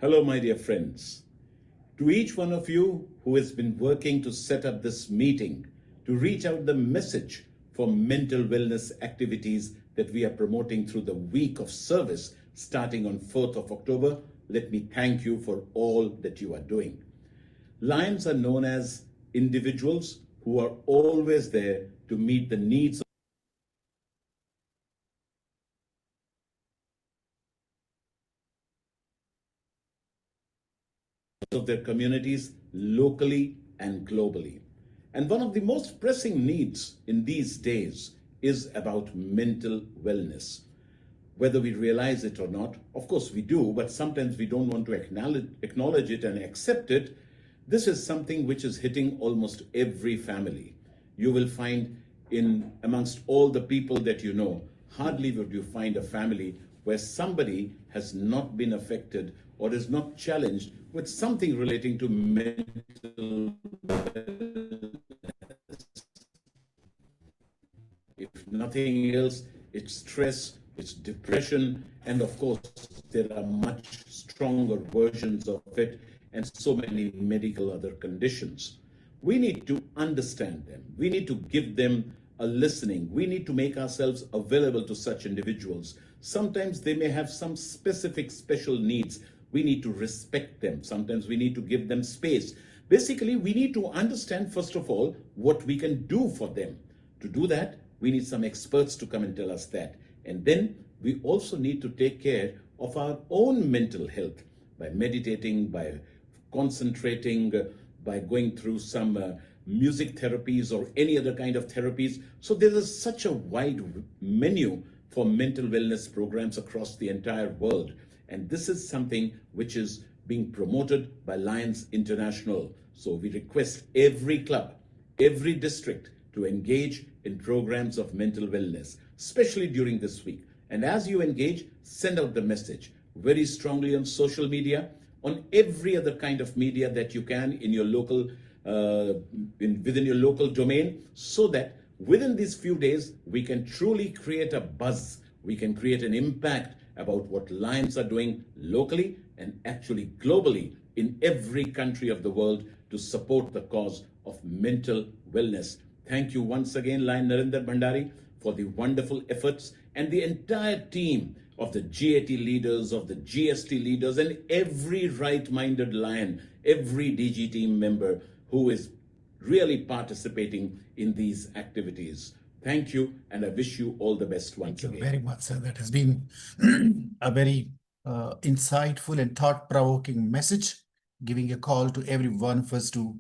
Hello, my dear friends. To each one of you who has been working to set up this meeting, to reach out the message for mental wellness activities that we are promoting through the week of service starting on 4th of October, let me thank you for all that you are doing. Lions are known as individuals who are always there to meet the needs of their communities locally and globally. And one of the most pressing needs in these days is about mental wellness. Whether we realize it or not, of course we do, but sometimes we don't want to acknowledge it and accept it. This is something which is hitting almost every family. You will find amongst all the people that you know, hardly would you find a family where somebody has not been affected or is not challenged with something relating to mental wellness. If nothing else, it's stress, it's depression, and of course, there are much stronger versions of it and so many medical other conditions. We need to understand them. We need to give them a listening. We need to make ourselves available to such individuals. Sometimes they may have some specific special needs. We need to respect them. Sometimes we need to give them space. Basically, we need to understand, first of all, what we can do for them. To do that, we need some experts to come and tell us that. And then we also need to take care of our own mental health by meditating, by concentrating, by going through some music therapies or any other kind of therapies. So there is such a wide menu for mental wellness programs across the entire world. And this is something which is being promoted by Lions International. So we request every club, every district to engage in programs of mental wellness, especially during this week. And as you engage, send out the message very strongly on social media, on every other kind of media that you can in your local, within your local domain, so that within these few days, we can truly create a buzz. We can create an impact about what Lions are doing locally and actually globally in every country of the world to support the cause of mental wellness. Thank you once again, Lion Narendra Bhandari, for the wonderful efforts, and the entire team of the GAT leaders, of the GST leaders, and every right-minded Lion, every DG team member who is really participating in these activities. Thank you, and I wish you all the best once again. Thank you very much, sir. That has been a very insightful and thought-provoking message, giving a call to every one of us to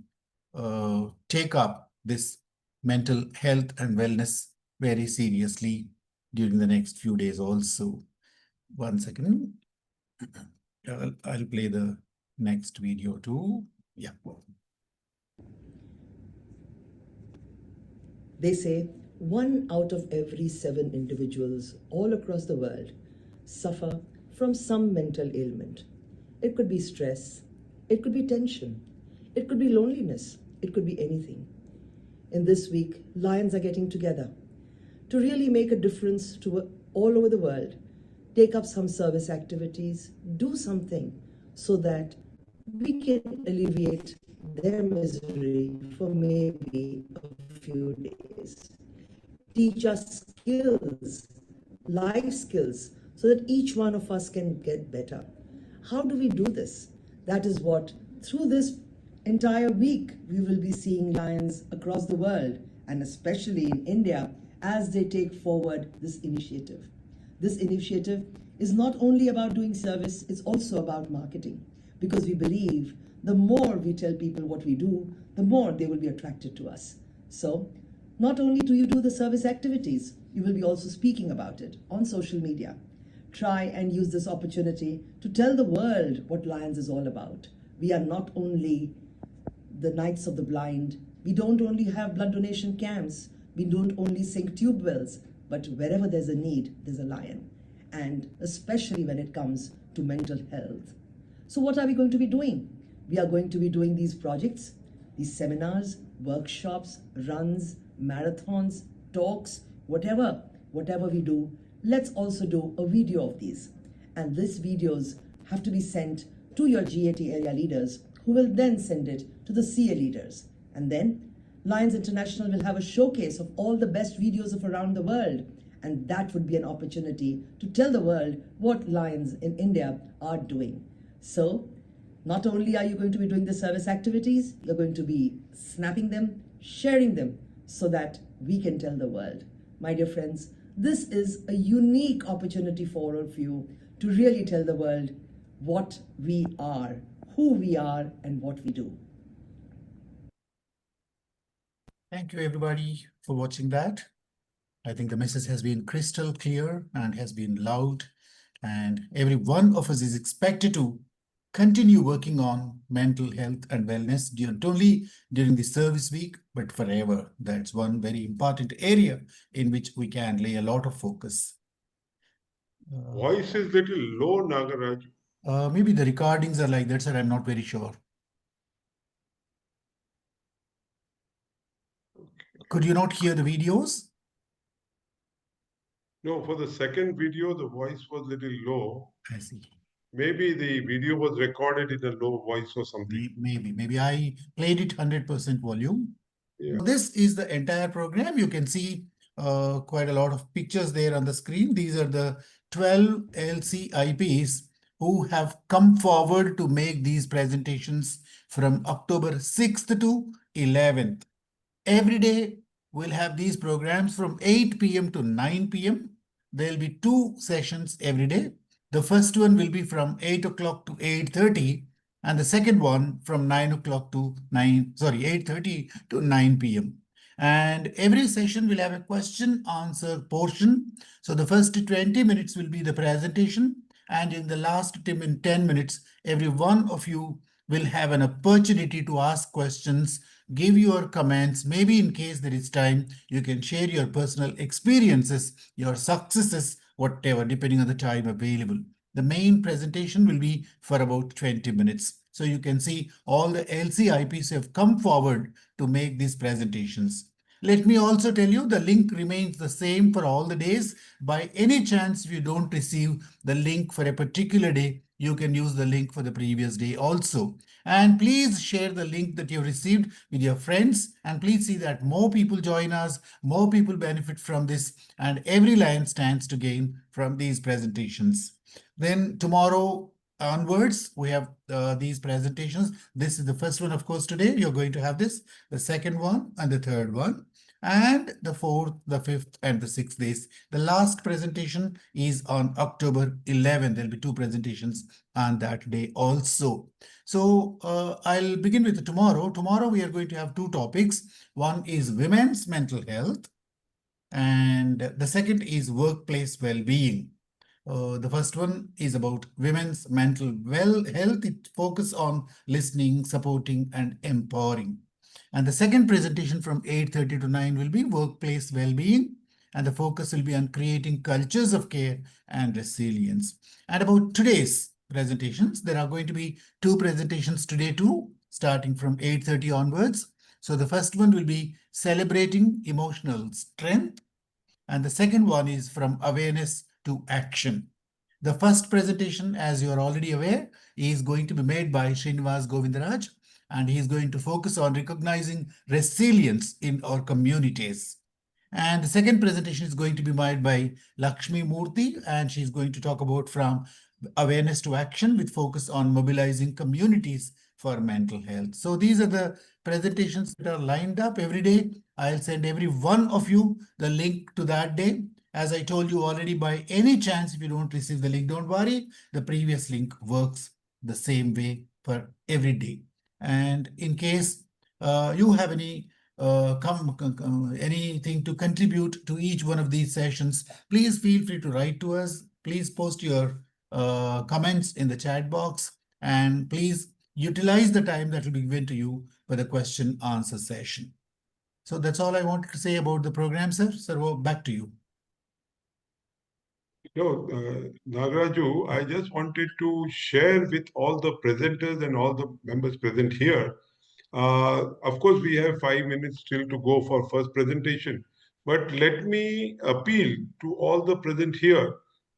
take up this mental health and wellness very seriously during the next few days also. 1 second. I'll play the next video too. Yeah. They say 1 out of every 7 individuals all across the world suffer from some mental ailment. It could be stress, it could be tension, it could be loneliness, it could be anything. In this week, Lions are getting together to really make a difference to all over the world, take up some service activities, do something so that we can alleviate their misery for maybe a few days. Teach us skills, life skills, so that each one of us can get better. How do we do this? That is what, through this entire week, we will be seeing Lions across the world, and especially in India, as they take forward this initiative. This initiative is not only about doing service, it's also about marketing, because we believe the more we tell people what we do, the more they will be attracted to us. So, not only do you do the service activities, you will be also speaking about it on social media. Try and use this opportunity to tell the world what Lions is all about. We are not only the Knights of the Blind. We don't only have blood donation camps. We don't only sing tube wells, but wherever there's a need, there's a Lion. And especially when it comes to mental health. So what are we going to be doing? We are going to be doing these projects, these seminars, workshops, runs, marathons, talks, whatever we do, let's also do a video of these. And these videos have to be sent to your GAT area leaders, who will then send it to the CA leaders. And then Lions International will have a showcase of all the best videos of around the world. And that would be an opportunity to tell the world what Lions in India are doing. So, not only are you going to be doing the service activities, you're going to be snapping them, sharing them, so that we can tell the world. My dear friends, this is a unique opportunity for all of you to really tell the world what we are, who we are, and what we do. Thank you, everybody, for watching that. I think the message has been crystal clear and has been loud, and every one of us is expected to continue working on mental health and wellness, not only during the service week, but forever. That's one very important area in which we can lay a lot of focus. Voice is little low, nagaRAJU. Maybe the recordings are like that, sir. I'm not very sure. Could you not hear the videos? No, for the second video, the voice was little low. I see. Maybe the video was recorded in a low voice or something. Maybe I played it 100% volume. Yeah. This is the entire program. You can see quite a lot of pictures there on the screen. These are the 12 LCIPs who have come forward to make these presentations from October 6th to 11th. Every day, we'll have these programs from 8 p.m. to 9 p.m. There'll be 2 sessions every day. The first one will be from 8 o'clock to 8:30, and the second one from 9 o'clock to 8:30 to 9 p.m. And every session will have a question answer portion. So the first 20 minutes will be the presentation, and in the last 10 minutes, every one of you will have an opportunity to ask questions, give your comments. Maybe in case there is time, you can share your personal experiences, your successes, whatever, depending on the time available. The main presentation will be for about 20 minutes. So you can see all the LCIPs have come forward to make these presentations. Let me also tell you the link remains the same for all the days. By any chance, if you don't receive the link for a particular day, you can use the link for the previous day also. And please share the link that you received with your friends, and please see that more people join us, more people benefit from this, and every Lion stands to gain from these presentations. Then tomorrow onwards, we have these presentations. This is the first one, of course, today. You're going to have this, the second one and the third one, and the 4th, the 5th, and the 6th days. The last presentation is on October 11th. There'll be 2 presentations on that day also. So I'll begin with tomorrow. Tomorrow we are going to have 2 topics. One is women's mental health, and the second is workplace well-being. The first one is about women's mental health. It focuses on listening, supporting, and empowering. And the second presentation from 8:30 to 9 will be workplace well-being, and the focus will be on creating cultures of care and resilience. And about today's presentations, there are going to be 2 presentations today too, starting from 8:30 onwards. So the first one will be celebrating emotional strength, and the second one is from awareness to action. The first presentation, as you are already aware, is going to be made by Srinivas Govindraju, and he is going to focus on recognizing resilience in our communities. And the second presentation is going to be made by Lakshmi Murthy, and she's going to talk about from awareness to action with focus on mobilizing communities for mental health. So these are the presentations that are lined up every day. I'll send every one of you the link to that day. As I told you already, by any chance, if you don't receive the link, don't worry. The previous link works the same way for every day. And in case you have any anything to contribute to each one of these sessions, please feel free to write to us. Please post your comments in the chat box, and please utilize the time that will be given to you for the question answer session. So that's all I wanted to say about the program, sir. Sir, back to you. No, nagaRAJU, I just wanted to share with all the presenters and all the members present here. Of course, we have 5 minutes still to go for first presentation, but let me appeal to all the present here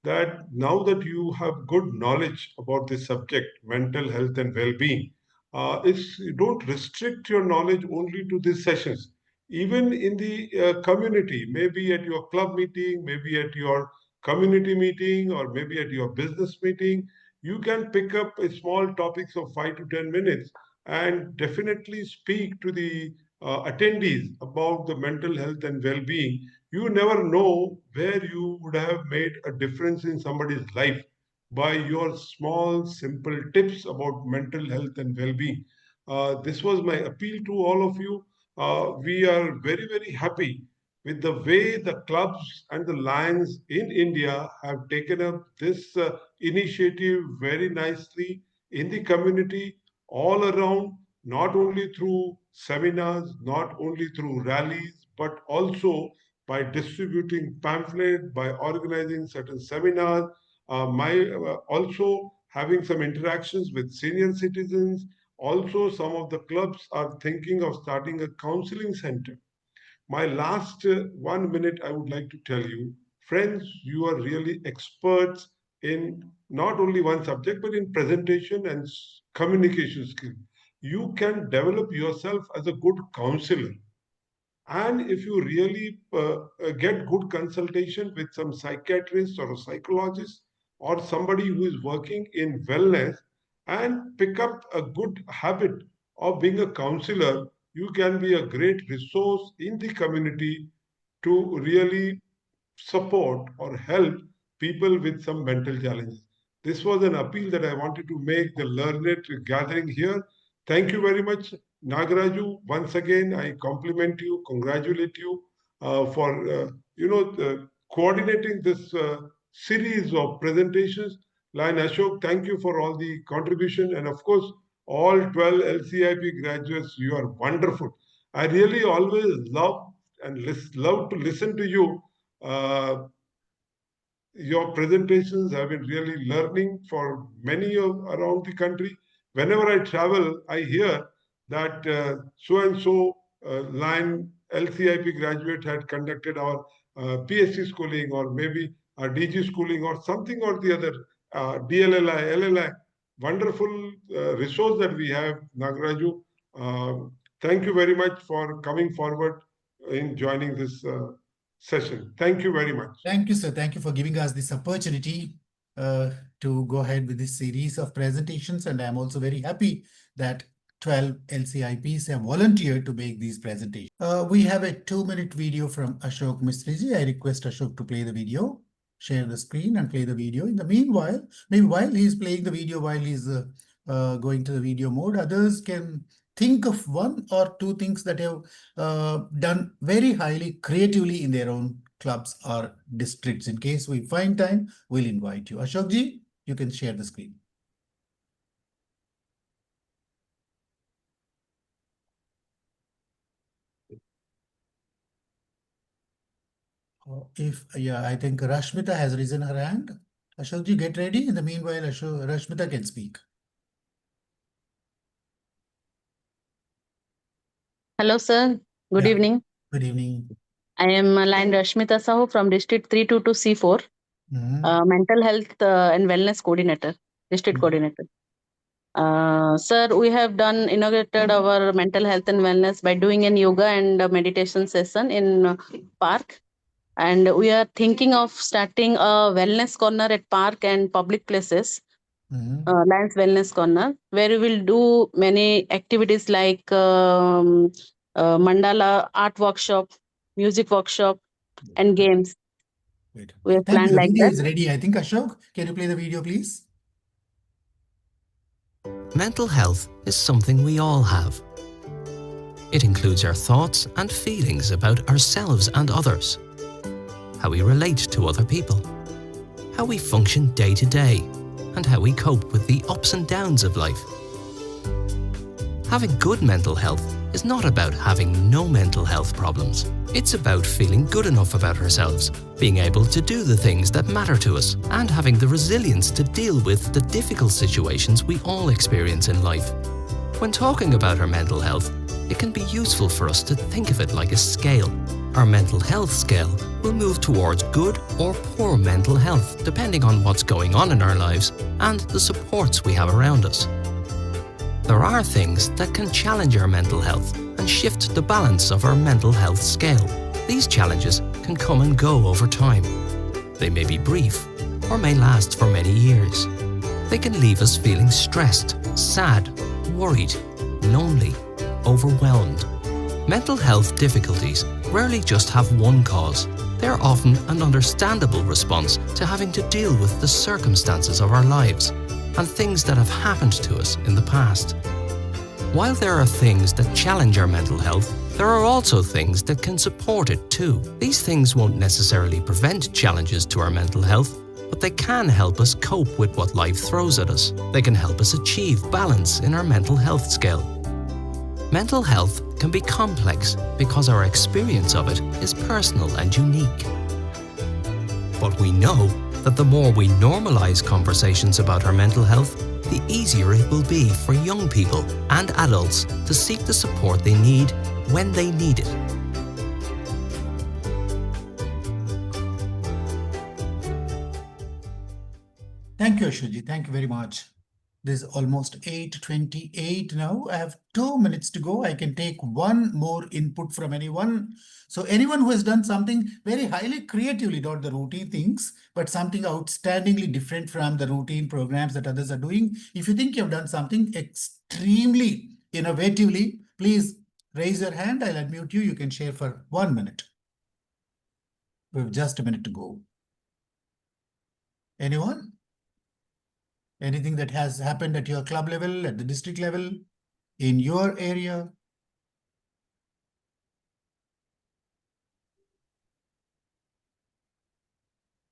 that now that you have good knowledge about this subject, mental health and well-being, you don't restrict your knowledge only to these sessions. Even in the community, maybe at your club meeting, maybe at your community meeting, or maybe at your business meeting, you can pick up a small topics of 5 to 10 minutes and definitely speak to the attendees about the mental health and well-being. You never know where you would have made a difference in somebody's life by your small, simple tips about mental health and well-being. This was my appeal to all of you. We are very, very happy with the way the clubs and the Lions in India have taken up this initiative very nicely in the community all around, not only through seminars, not only through rallies, but also by distributing pamphlets, by organizing certain seminars, also having some interactions with senior citizens. Also, some of the clubs are thinking of starting a counseling center. My last 1 minute, I would like to tell you, friends, you are really experts in not only one subject, but in presentation and communication skills. You can develop yourself as a good counselor. And if you really get good consultation with some psychiatrist or a psychologist or somebody who is working in wellness and pick up a good habit of being a counselor, you can be a great resource in the community to really support or help people with some mental challenges. This was an appeal that I wanted to make the learned gathering here. Thank you very much, nagaRAJU. Once again, I compliment you, congratulate you for coordinating this series of presentations. Lion Ashok, thank you for all the contribution, and of course, all 12 LCIP graduates, you are wonderful. I really always love to listen to you. Your presentations have been really learning for many around the country. Whenever I travel, I hear that so-and-so line LCIP graduate had conducted our PhD schooling, or maybe a DG schooling, or something or the other, DLLI, LLI. Wonderful resource that we have, nagaRAJU. Thank you very much for coming forward in joining this session. Thank you very much. Thank you, sir. Thank you for giving us this opportunity to go ahead with this series of presentations. And I'm also very happy that 12 LCIPs have volunteered to make these presentations. We have a 2-minute video from Ashok Mistriji. I request Ashok to play the video, share the screen and play the video. In the meanwhile, maybe while he's playing the video, while he's going to the video mode, others can think of 1 or 2 things that have done very highly creatively in their own clubs or districts. In case we find time, we'll invite you. Ashokji, you can share the screen. I think Rashmita has risen her hand. Ashokji, get ready. In the meanwhile, Rashmita can speak. Hello, sir. Good evening. Good evening. I am line Rashmita Sahu from District 322C4, Mental Health and Wellness Coordinator, District Coordinator. Sir, we have inaugurated our mental health and wellness by doing an yoga and meditation session in park. And we are thinking of starting a wellness corner at park and public places. Lions Wellness Corner, where we will do many activities like mandala art workshop, music workshop, and games. Great. We have Thank you. planned The like video that. is ready. I think, Ashok, can you play the video, please? Mental health is something we all have. It includes our thoughts and feelings about ourselves and others, how we relate to other people, how we function day to day, and how we cope with the ups and downs of life. Having good mental health is not about having no mental health problems. It's about feeling good enough about ourselves, being able to do the things that matter to us, and having the resilience to deal with the difficult situations we all experience in life. When talking about our mental health, it can be useful for us to think of it like a scale. Our mental health scale will move towards good or poor mental health depending on what's going on in our lives and the supports we have around us. There are things that can challenge our mental health and shift the balance of our mental health scale. These challenges can come and go over time. They may be brief or may last for many years. They can leave us feeling stressed, sad, worried, lonely, overwhelmed. Mental health difficulties rarely just have one cause. They are often an understandable response to having to deal with the circumstances of our lives and things that have happened to us in the past. While there are things that challenge our mental health, there are also things that can support it too. These things won't necessarily prevent challenges to our mental health, but they can help us cope with what life throws at us. They can help us achieve balance in our mental health scale. Mental health can be complex because our experience of it is personal and unique. But we know that the more we normalize conversations about our mental health, the easier it will be for young people and adults to seek the support they need when they need it. Thank you, Ashwiji. Thank you very much. This is almost 8:28 now. I have 2 minutes to go. I can take one more input from anyone. So anyone who has done something very highly creatively, not the routine things, but something outstandingly different from the routine programs that others are doing. If you think you have done something extremely innovatively, please raise your hand. I'll unmute you. You can share for 1 minute. We have just a minute to go. Anyone? Anything that has happened at your club level, at the district level, in your area?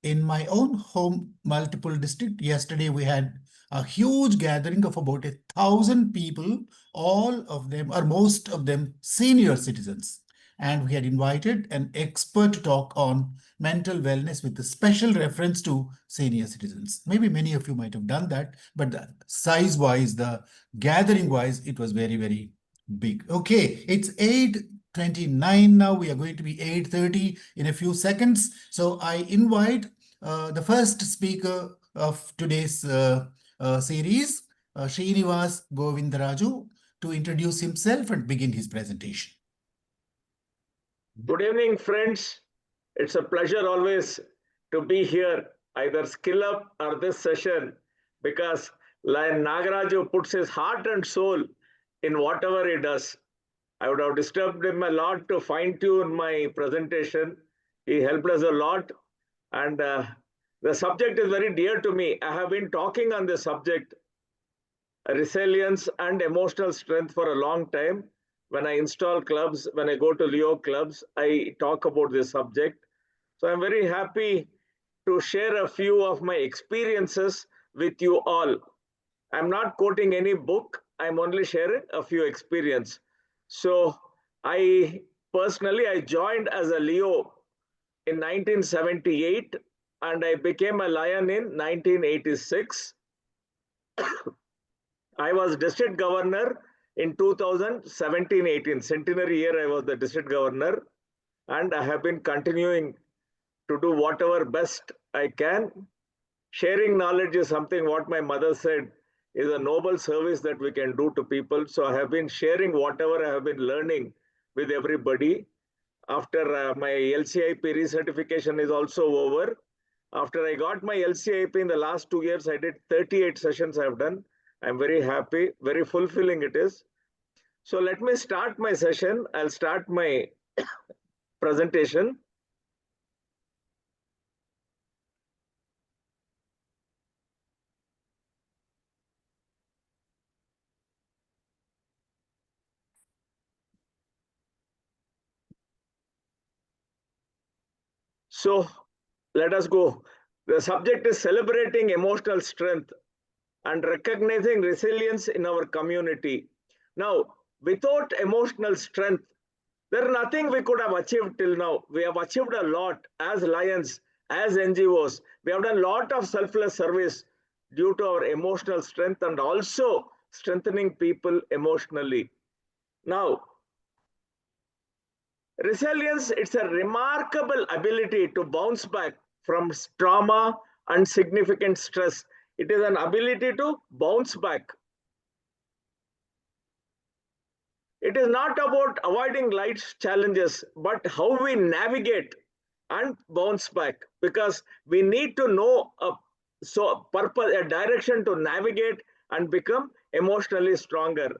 In my own home multiple district, yesterday we had a huge gathering of about 1,000 people, all of them, or most of them, senior citizens. And we had invited an expert to talk on mental wellness with a special reference to senior citizens. Maybe many of you might have done that, but the size-wise, the gathering-wise, it was very, very big. Okay, it's 8:29 now. We are going to be 8:30 in a few seconds. So I invite the first speaker of today's series, Srinivas Govindraju, to introduce himself and begin his presentation. Good evening, friends. It's a pleasure always to be here, either Skill Up or this session, because nagaRAJU puts his heart and soul in whatever he does. I would have disturbed him a lot to fine-tune my presentation. He helped us a lot, and the subject is very dear to me. I have been talking on this subject, resilience and emotional strength, for a long time. When I install clubs, when I go to Leo clubs, I talk about this subject. So I'm very happy to share a few of my experiences with you all. I'm not quoting any book. I'm only sharing a few experiences. So I joined as a Leo in 1978, and I became a Lion in 1986. I was district governor in 2017-18, centenary year. I was the district governor, and I have been continuing to do whatever best I can. Sharing knowledge is something, what my mother said, is a noble service that we can do to people. So I have been sharing whatever I have been learning with everybody. After my LCIP recertification is also over, after I got my LCIP in the last 2 years, I did 38 sessions I have done. I'm very happy, very fulfilling it is. So let me start my session. I'll start my presentation. So let us go. The subject is celebrating emotional strength and recognizing resilience in our community. Now, without emotional strength, there is nothing we could have achieved till now. We have achieved a lot as Lions, as NGOs. We have done a lot of selfless service due to our emotional strength and also strengthening people emotionally. Now, Resilience, it's a remarkable ability to bounce back from trauma and significant stress. It is an ability to bounce back. It is not about avoiding life's challenges, but how we navigate and bounce back, because we need to know a direction to navigate and become emotionally stronger.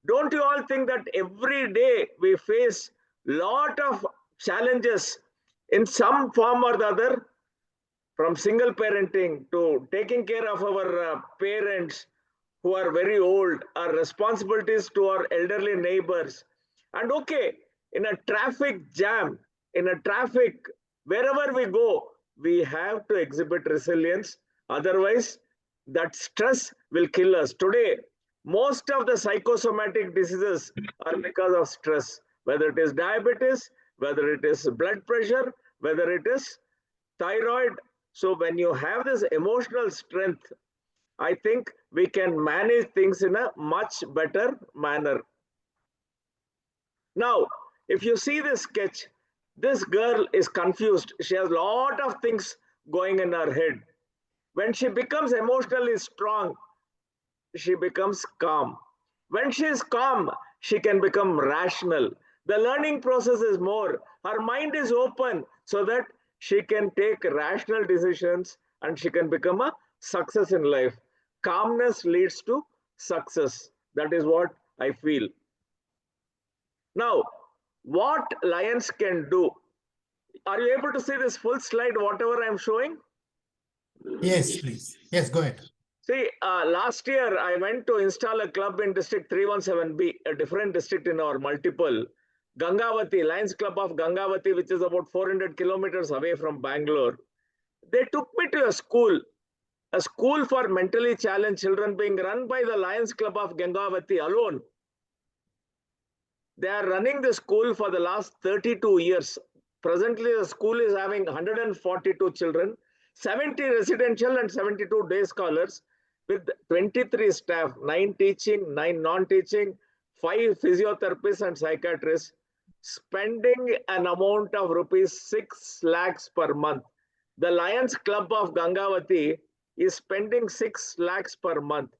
Don't you all think that every day we face lot of challenges in some form or the other, from single parenting to taking care of our parents who are very old, our responsibilities to our elderly neighbors, and okay, in a traffic jam, in a traffic, wherever we go, we have to exhibit resilience. Otherwise, that stress will kill us. Today, most of the psychosomatic diseases are because of stress, whether it is diabetes, whether it is blood pressure, whether it is thyroid. So when you have this emotional strength, I think we can manage things in a much better manner. Now, if you see this sketch, this girl is confused. She has a lot of things going in her head. When she becomes emotionally strong, she becomes calm. When she is calm, she can become rational. The learning process is more. Her mind is open so that she can take rational decisions and she can become a success in life. Calmness leads to success. That is what I feel. Now, what lions can do? Are you able to see this full slide, whatever I'm showing? Yes, please. Yes, go ahead. See, last year I went to install a club in District 317B, a different district in our multiple. Gangavati, Lions Club of Gangavati, which is about 400 kilometers away from Bangalore. They took me to a school for mentally challenged children being run by the Lions Club of Gangavati alone. They are running the school for the last 32 years. Presently, the school is having 142 children, 70 residential and 72 day scholars, with 23 staff, 9 teaching, 9 non-teaching, 5 physiotherapists and psychiatrists, spending an amount of rupees 6 lakhs per month. The Lions Club of Gangavati is spending 6 lakhs per month.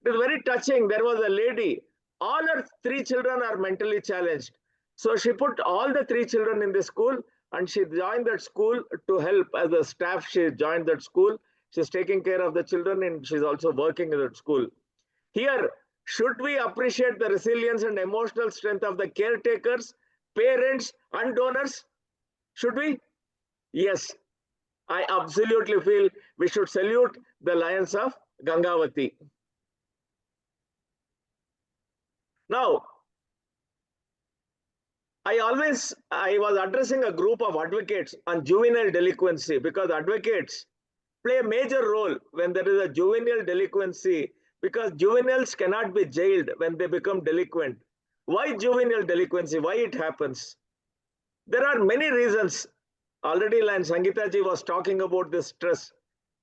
It is very touching. There was a lady, all her 3 children are mentally challenged. So she put all the 3 children in the school and she joined that school to help as a staff. She joined that school. She's taking care of the children and she's also working in that school. Here, should we appreciate the resilience and emotional strength of the caretakers, parents, and donors? Should we? Yes. I absolutely feel we should salute the Lions of Gangavati. Now, I was addressing a group of advocates on juvenile delinquency, because advocates play a major role when there is a juvenile delinquency, because juveniles cannot be jailed when they become delinquent. Why juvenile delinquency? Why it happens? There are many reasons. Already Sangeeta ji was talking about this stress.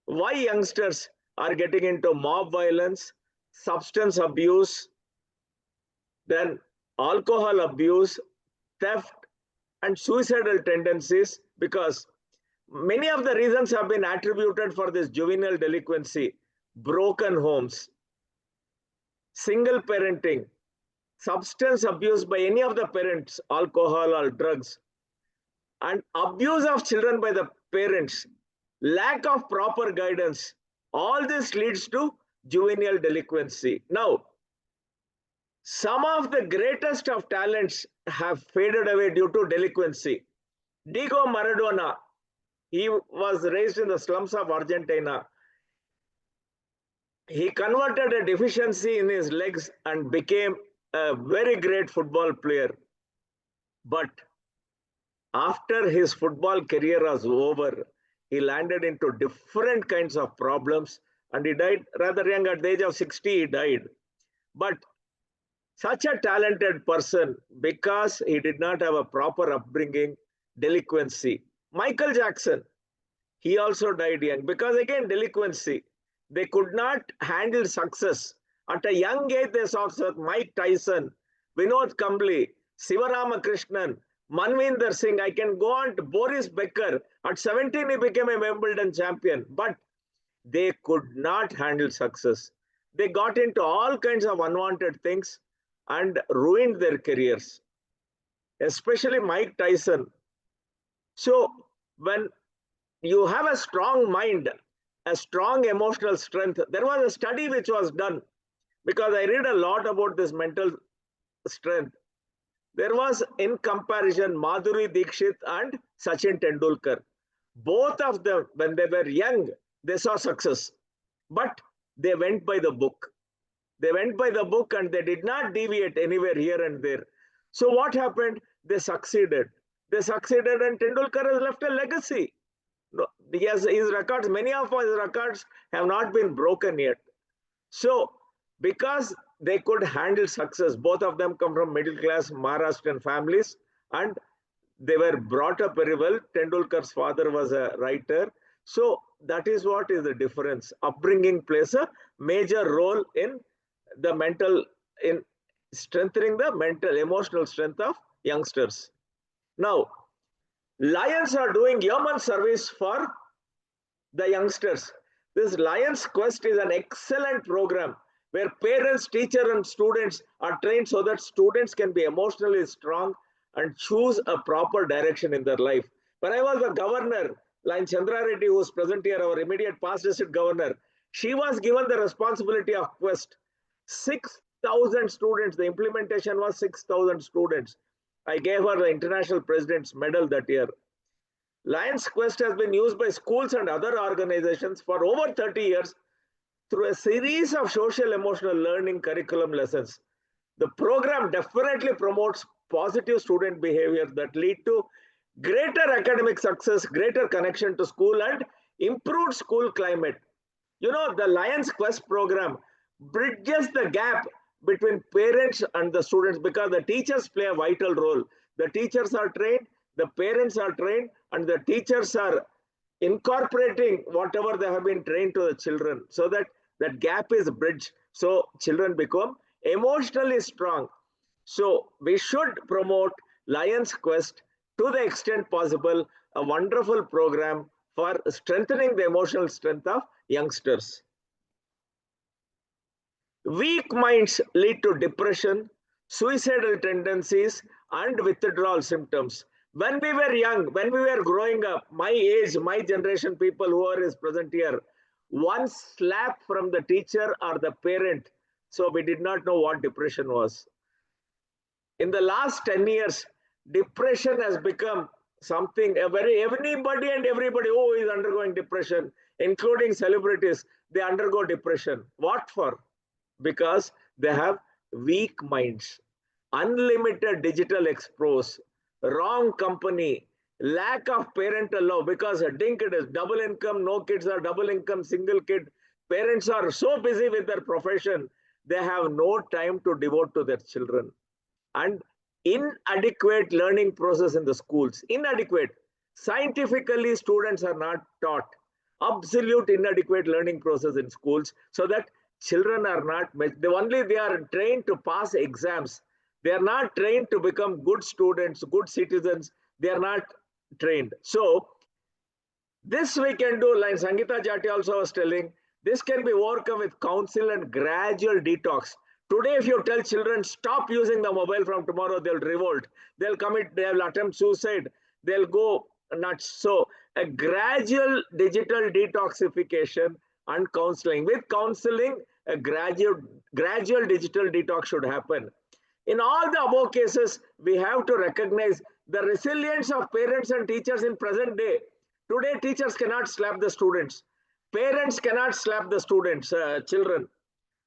Why youngsters are getting into mob violence, substance abuse, then alcohol abuse, theft, and suicidal tendencies, because many of the reasons have been attributed for this juvenile delinquency. Broken homes, single parenting, substance abuse by any of the parents, alcohol or drugs, and abuse of children by the parents, lack of proper guidance. All this leads to juvenile delinquency. Now, some of the greatest of talents have faded away due to delinquency. Diego Maradona, he was raised in the slums of Argentina. He converted a deficiency in his legs and became a very great football player. But after his football career was over, he landed into different kinds of problems and he died rather young. At the age of 60, he died. But such a talented person, because he did not have a proper upbringing, delinquency. Michael Jackson, he also died young because, again, delinquency. They could not handle success. At a young age, they saw Mike Tyson, Vinod Kambli, Sivaramakrishnan, Manvinder Singh, I can go on to Boris Becker. At 17, he became a Wimbledon champion, but they could not handle success. They got into all kinds of unwanted things and ruined their careers, especially Mike Tyson. So when you have a strong mind, a strong emotional strength, there was a study which was done, because I read a lot about this mental strength. There was, in comparison, Madhuri Dixit and Sachin Tendulkar. Both of them, when they were young, they saw success, but they went by the book. They went by the book and they did not deviate anywhere here and there. So what happened? They succeeded. They succeeded, and Tendulkar has left a legacy. He has his records, many of his records have not been broken yet. So because they could handle success, both of them come from middle class Maharashtrian families, and they were brought up very well. Tendulkar's father was a writer. So that is what is the difference. Upbringing plays a major role in the mental, in strengthening the mental, emotional strength of youngsters. Now, Lions are doing yeoman service for the youngsters. This Lions Quest is an excellent program where parents, teachers, and students are trained so that students can be emotionally strong and choose a proper direction in their life. When I was the governor, like Chandra Reddy, who is present here, our immediate past district governor, she was given the responsibility of Quest. 6,000 students, the implementation was 6,000 students. I gave her the International President's Medal that year. Lions Quest has been used by schools and other organizations for over 30 years through a series of social emotional learning curriculum lessons. The program definitely promotes positive student behavior that lead to greater academic success, greater connection to school, and improved school climate. You know, the Lions Quest program bridges the gap between parents and the students, because the teachers play a vital role. The teachers are trained, the parents are trained, and the teachers are incorporating whatever they have been trained to the children, so that that gap is bridged, so children become emotionally strong. So we should promote Lions Quest to the extent possible, a wonderful program for strengthening the emotional strength of youngsters. Weak minds lead to depression, suicidal tendencies, and withdrawal symptoms. When we were young, when we were growing up, my age, my generation people who are present here, one slap from the teacher or the parent, so we did not know what depression was. In the last 10 years, depression has become something, anybody and everybody, oh, is undergoing depression, including celebrities, they undergo depression. What for? Because they have weak minds, unlimited digital expose, wrong company, lack of parental love, because a dink it is double income, no kids are double income, single kid. Parents are so busy with their profession, they have no time to devote to their children. And inadequate learning process in the schools, inadequate. Scientifically, students are not taught. Absolute inadequate learning process in schools, so that children are not, they are trained to pass exams. They are not trained to become good students, good citizens. They are not trained. So this we can do, like Sangeeta Jati also was telling, this can be overcome with counsel and gradual detox. Today, if you tell children, stop using the mobile from tomorrow, they'll revolt. They'll attempt suicide. They'll go nuts. So a gradual digital detoxification and counseling. With counseling, a gradual digital detox should happen. In all the above cases, we have to recognize the resilience of parents and teachers in present day. Today, teachers cannot slap the students. Parents cannot slap the students, children.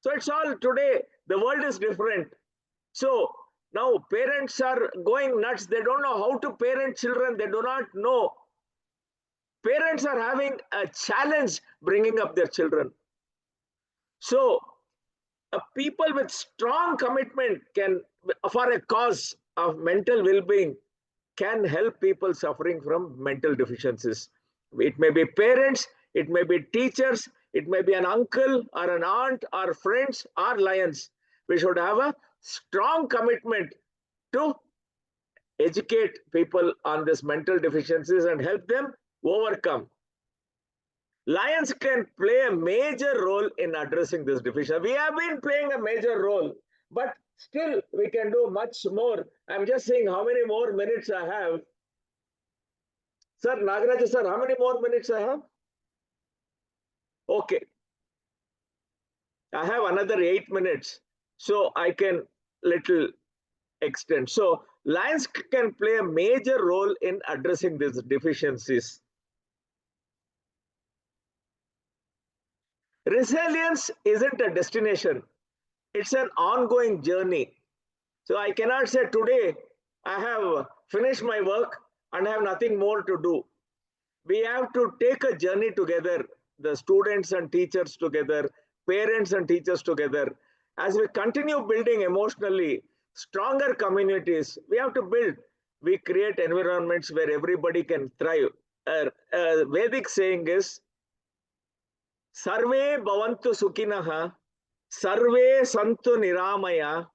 So it's all today, the world is different. So now parents are going nuts. They don't know how to parent children. They do not know. Parents are having a challenge bringing up their children. So people with strong commitment for a cause of mental well-being, can help people suffering from mental deficiencies. It may be parents, it may be teachers, it may be an uncle or an aunt or friends or lions. We should have a strong commitment to educate people on this mental deficiencies and help them overcome. Lions can play a major role in addressing this deficiency. We have been playing a major role, but still we can do much more. I'm just saying how many more minutes I have. Sir, nagaRAJU sir, how many more minutes I have? Okay. I have another 8 minutes, so I can little extend. So lions can play a major role in addressing these deficiencies. Resilience isn't a destination, it's an ongoing journey. So I cannot say today I have finished my work and have nothing more to do. We have to take a journey together, the students and teachers together, parents and teachers together. As we continue building emotionally stronger communities, we have to build, we create environments where everybody can thrive. Vedic saying is, Sarve bhavantu sukinaha, sarve santu niramaya,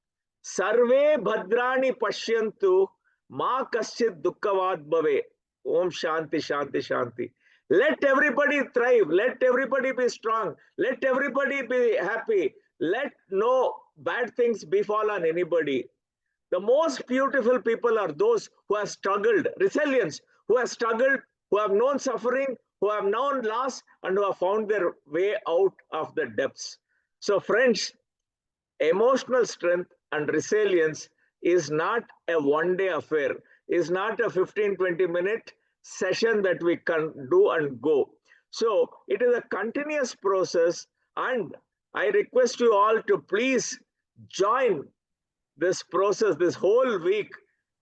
sarve bhadrani pashyantu, ma kaschit dukkavad bhave. Om Shanti, Shanti, Shanti. Let everybody thrive. Let everybody be strong. Let everybody be happy. Let no bad things befall on anybody. The most beautiful people are those who have struggled, resilience, who have struggled, who have known suffering, who have known loss, and who have found their way out of the depths. So, friends, emotional strength and resilience is not a one-day affair, is not a 15-20 minute session that we can do and go. So it is a continuous process, and I request you all to please join this process this whole week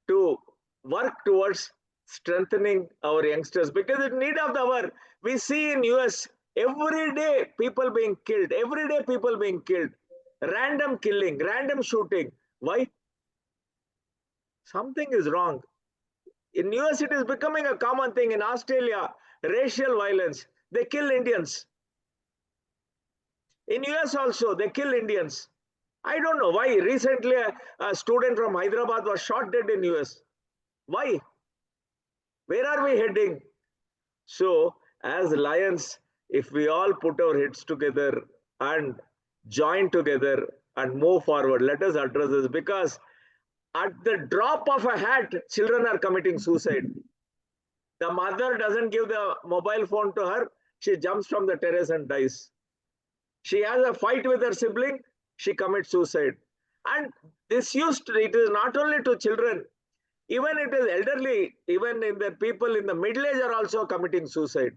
to work towards strengthening our youngsters, because in need of the hour, we see in US every day people being killed, every day people being killed, random killing, random shooting. Why? Something is wrong. In US, it is becoming a common thing. In Australia, racial violence, they kill Indians. In US also, they kill Indians. I don't know why. Recently, a student from Hyderabad was shot dead in US. Why? Where are we heading? So, as Lions, if we all put our heads together and join together and move forward, let us address this, because at the drop of a hat, children are committing suicide. The mother doesn't give the mobile phone to her, she jumps from the terrace and dies. She has a fight with her sibling, she commits suicide. And this it is not only to children, even it is elderly, even in the people in the middle age are also committing suicide.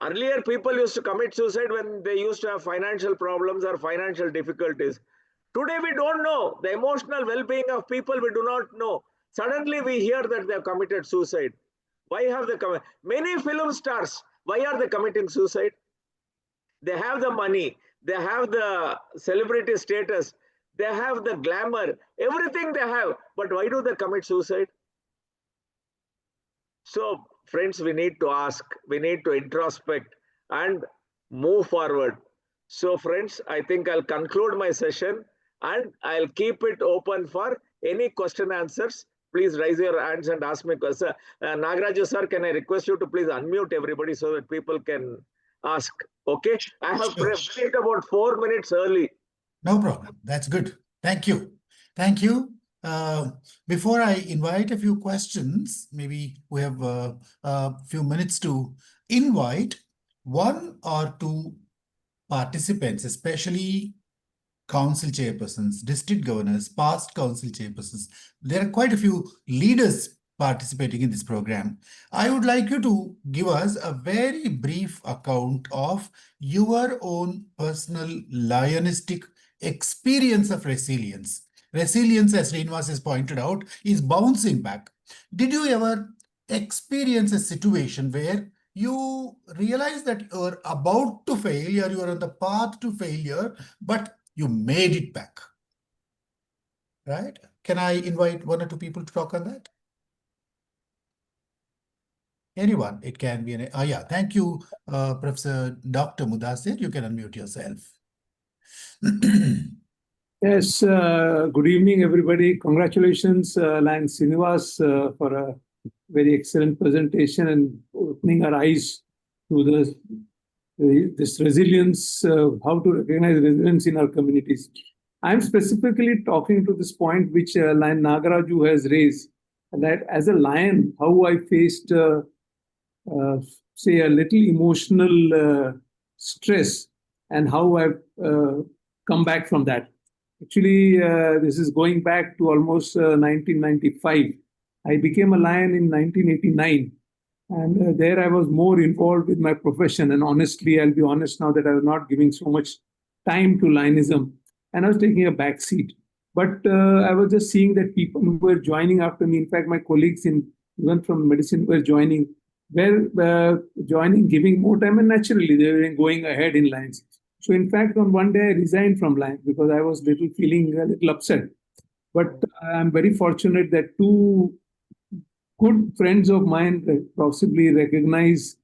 Earlier, people used to commit suicide when they used to have financial problems or financial difficulties. Today, we don't know the emotional well-being of people. We do not know. Suddenly, we hear that they have committed suicide. Why have they committed? Many film stars, why are they committing suicide? They have the money. They have the celebrity status. They have the glamour. Everything they have. But why do they commit suicide? So, friends, we need to ask. We need to introspect and move forward. So, friends, I think I'll conclude my session, and I'll keep it open for any question answers. Please raise your hands and ask me questions. nagaRAJU sir, can I request you to please unmute everybody so that people can ask? Okay, I have finished about 4 minutes early. No problem. That's good. Thank you. Thank you. Before I invite a few questions, maybe we have a few minutes to invite one or two participants, especially council chairpersons, district governors, past council chairpersons. There are quite a few leaders participating in this program. I would like you to give us a very brief account of your own personal lionistic experience of resilience. Resilience, as Srinivas has pointed out, is bouncing back. Did you ever experience a situation where you realize that you're about to fail, or you are on the path to failure, but you made it back? Right? Can I invite one or two people to talk on that? Anyone? It can be an... yeah, thank you, Professor Dr. Mudasir. You can unmute yourself. Yes, good evening, everybody. Congratulations, Lion Srinivas, for a very excellent presentation and opening our eyes to this resilience, how to recognize resilience in our communities. I'm specifically talking to this point which Lion nagaRAJU has raised, that as a lion, how I faced, uh, say, a little emotional stress and how I've come back from that. Actually, this is going back to almost 1995. I became a lion in 1989. And there I was more involved with my profession. And honestly, I'll be honest now that I was not giving so much time to lionism. And I was taking a back seat. But I was just seeing that people who were joining after me, in fact, my colleagues in even from medicine were joining, giving more time, and naturally they were going ahead in lines. So in fact, on one day I resigned from Lions because I was feeling a little upset. But I'm very fortunate that two good friends of mine possibly recognized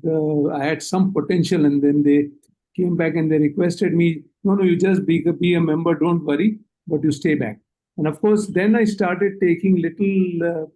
I had some potential, and then they came back and they requested me, no, you just be a member, don't worry, but you stay back. And of course, then I started taking little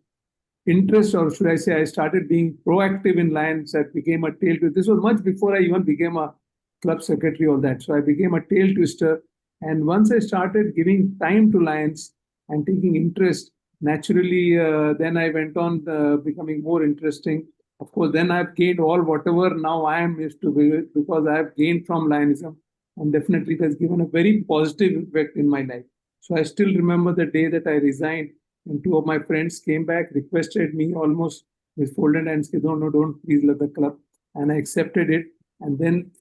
interest, or should I say, I started being proactive in Lions. I became a tail twister. This was much before I even became a club secretary or that. So I became a tail twister. And once I started giving time to Lions and taking interest, naturally, then I went on becoming more interesting. Of course, then I've gained all whatever now I am used to be, because I have gained from Lionism. And definitely it has given a very positive effect in my life. So I still remember the day that I resigned, and two of my friends came back, requested me almost with folded hands, said, no, don't please let the club. And I accepted it. And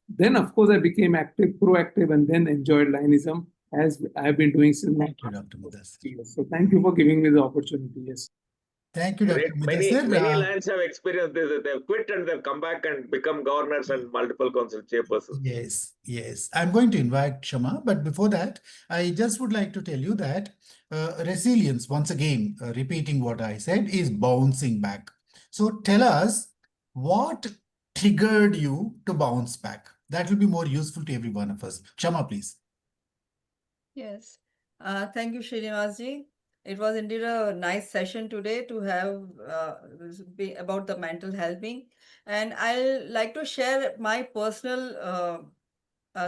then of course, I became active, proactive, and then enjoyed Lionism as I've been doing since. Thank you, Dr. Mudassir. So thank you for giving me the opportunity. Yes. Thank you, Dr. Many Mudassir. lions have experienced this. They've quit and they've come back and become governors and multiple council chairpersons. Yes. I'm going to invite Shama, but before that, I just would like to tell you that resilience, once again, repeating what I said, is bouncing back. So tell us what triggered you to bounce back. That will be more useful to every one of us. Shama, please. Yes. Thank you, Srinivas. It was indeed a nice session today to have about the mental health being. And I'll like to share my personal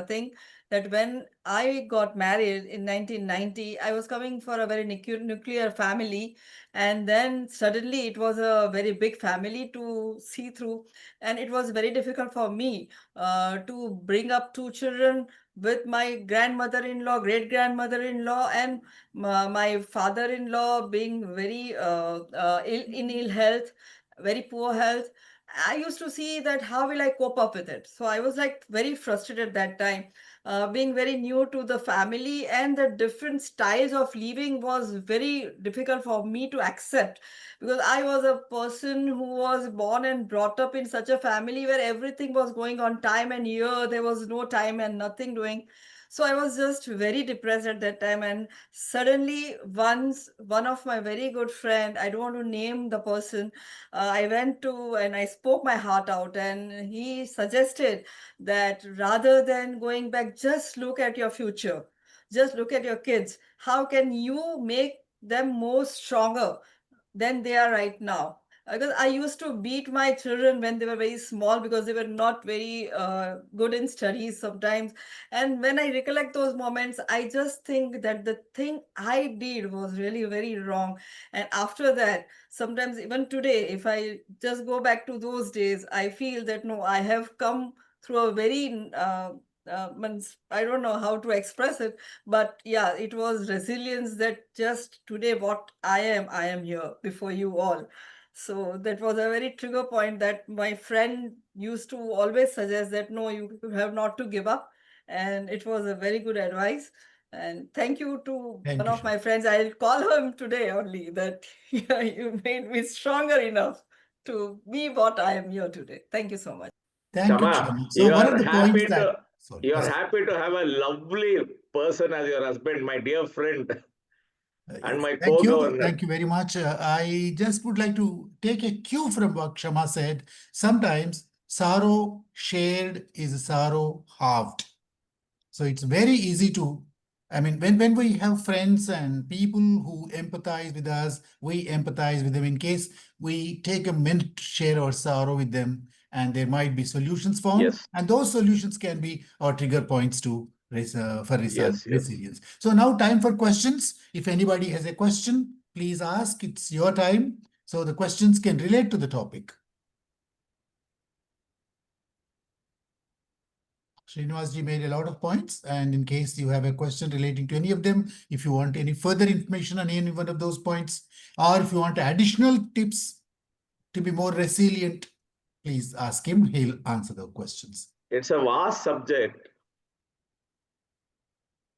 thing that when I got married in 1990, I was coming for a very nuclear family. And then suddenly it was a very big family to see through. And it was very difficult for me to bring up two children with my grandmother-in-law, great-grandmother-in-law, and my father-in-law being very ill health, very poor health. I used to see that how will I cope up with it? So I was like very frustrated at that time. Being very new to the family and the different styles of living was very difficult for me to accept, because I was a person who was born and brought up in such a family where everything was going on time, and here there was no time and nothing doing. So I was just very depressed at that time. And suddenly once one of my very good friend, I don't want to name the person, I went to and I spoke my heart out, and he suggested that rather than going back, just look at your future. Just look at your kids. How can you make them more stronger than they are right now? Because I used to beat my children when they were very small because they were not very good in studies sometimes. And when I recollect those moments, I just think that the thing I did was really very wrong. And after that, sometimes even today, if I just go back to those days, I feel that no, I have come through a very I don't know how to express it, but yeah, it was resilience that just today what I am here before you all. So that was a very trigger point that my friend used to always suggest that no, you have not to give up. And it was a very good advice. And thank you to one of my friends. I'll call him today only that yeah, you made me stronger enough to be what I am here today. Thank you so much. Thank you, Shama. So one of the points that... You are happy to have a lovely person as your husband, my dear friend. And my co-governor. Thank you very much. I just would like to take a cue from what Shama said. Sometimes sorrow shared is sorrow halved. So it's very easy to I mean, when we have friends and people who empathize with us, we empathize with them in case we take a minute to share our sorrow with them, and there might be solutions found. Yes. And those solutions can be our trigger points to Yes. resilience. So now time for questions. If anybody has a question, please ask. It's your time. So the questions can relate to the topic. Srinivas ji made a lot of points, and in case you have a question relating to any of them, if you want any further information on any one of those points, or if you want additional tips to be more resilient, please ask him. He'll answer the questions. It's a vast subject.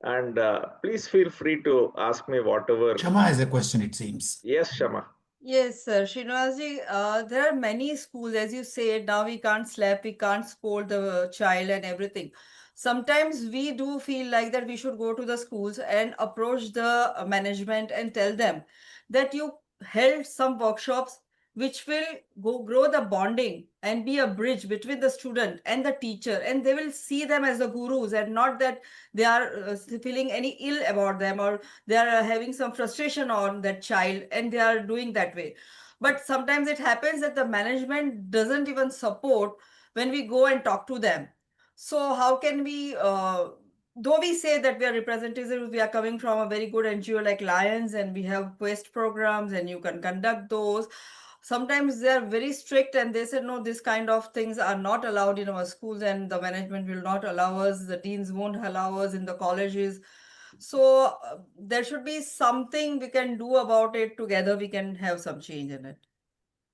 And please feel free to ask me whatever. Shama has a question, it seems. Yes, Shama. Yes, sir. Srinivasji, there are many schools, as you said, now we can't slap, we can't scold the child and everything. Sometimes we do feel like that we should go to the schools and approach the management and tell them that you held some workshops which will grow the bonding and be a bridge between the student and the teacher, and they will see them as the gurus and not that they are feeling any ill about them, or they are having some frustration on that child and they are doing that way. But sometimes it happens that the management doesn't even support when we go and talk to them. So how can we, though we say that we are representatives, we are coming from a very good NGO like Lions and we have quest programs and you can conduct those. Sometimes they are very strict and they said, no, this kind of things are not allowed in our schools and the management will not allow us, the deans won't allow us in the colleges. So there should be something we can do about it. Together we can have some change in it.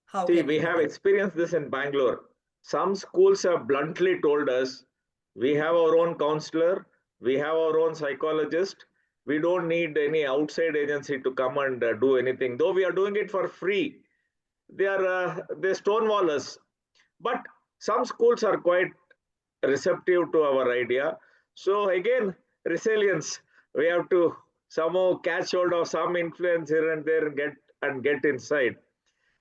How See, can we have experienced this in Bangalore. Some schools have bluntly told us, we have our own counselor, we have our own psychologist, we don't need any outside agency to come and do anything. Though we are doing it for free, they stonewall us. But some schools are quite receptive to our idea. So again, resilience. We have to somehow catch hold of some influence here and there and get inside.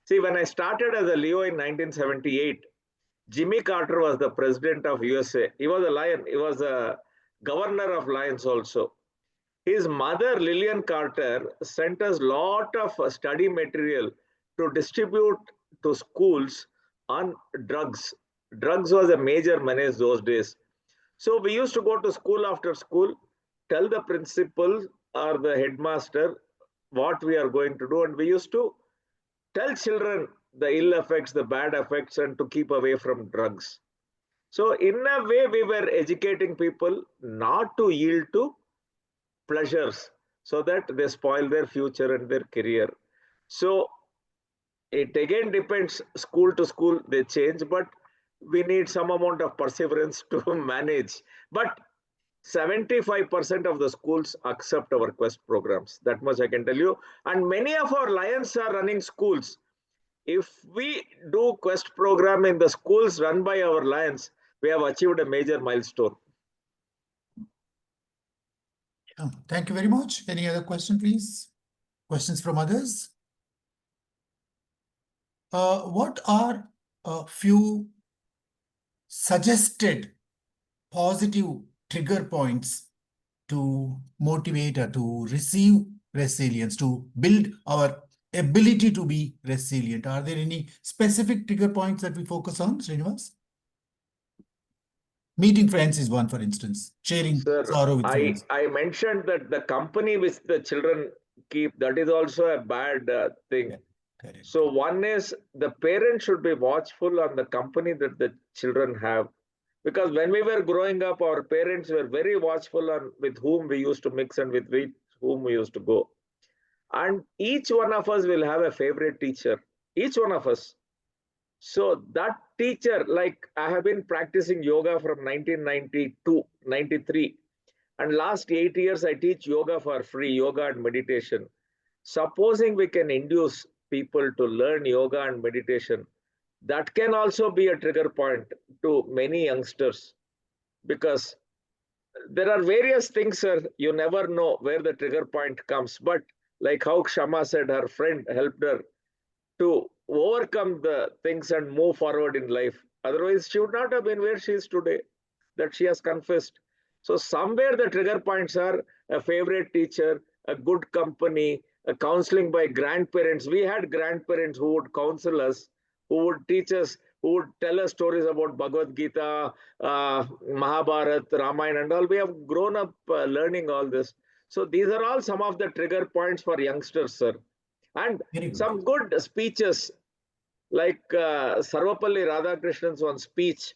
See, when I started as a Leo in 1978, Jimmy Carter was the president of USA. He was a Lion. He was a governor of Lions also. His mother, Lillian Carter, sent us lot of study material to distribute to schools on drugs. Drugs was a major menace those days. So we used to go to school after school, tell the principal or the headmaster what we are going to do, and we used to tell children the ill effects, the bad effects, and to keep away from drugs. So in a way, we were educating people not to yield to pleasures so that they spoil their future and their career. So it again depends school to school, they change, but we need some amount of perseverance to manage. But 75% of the schools accept our quest programs. That much I can tell you. And many of our Lions are running schools. If we do quest program in the schools run by our Lions, we have achieved a major milestone. Thank you very much. Any other question, please? Questions from others? What are a few suggested positive trigger points to motivate or to receive resilience, to build our ability to be resilient? Are there any specific trigger points that we focus on, Srinivas? Meeting friends is one, for instance. Sharing sorrow with friends. I mentioned that the company which the children keep, that is also a bad thing. Correct. So one is the parents should be watchful on the company that the children have. Because when we were growing up, our parents were very watchful on with whom we used to mix and with whom we used to go. And each one of us will have a favorite teacher. Each one of us. So that teacher, like I have been practicing yoga from 1992, 93. And last 8 years, I teach yoga for free, yoga and meditation. Supposing we can induce people to learn yoga and meditation, that can also be a trigger point to many youngsters, because there are various things, sir. You never know where the trigger point comes. But like how Shama said, her friend helped her to overcome the things and move forward in life. Otherwise, she would not have been where she is today, that she has confessed. So somewhere the trigger points are a favorite teacher, a good company, a counseling by grandparents. We had grandparents who would counsel us, who would teach us, who would tell us stories about Bhagavad Gita, Mahabharata, Ramayana, and all. We have grown up learning all this. So these are all some of the trigger points for youngsters, sir. And some good speeches, like Sarvapalli Radhakrishnan's one speech.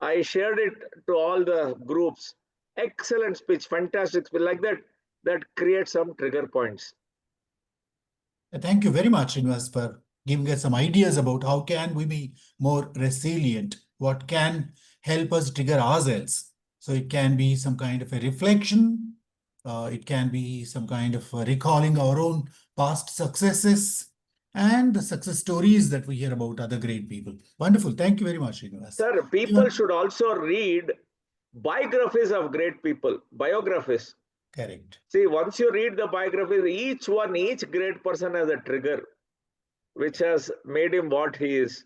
I shared it to all the groups. Excellent speech, fantastic speech, like that. That creates some trigger points. Thank you very much, Srinivas, for giving us some ideas about how can we be more resilient, what can help us trigger ourselves. So it can be some kind of a reflection, it can be some kind of recalling our own past successes and the success stories that we hear about other great people. Wonderful. Thank you very much, Srinivas. Sir, people should also read biographies of great people, biographies. Correct. See, once you read the biographies, each great person has a trigger which has made him what he is.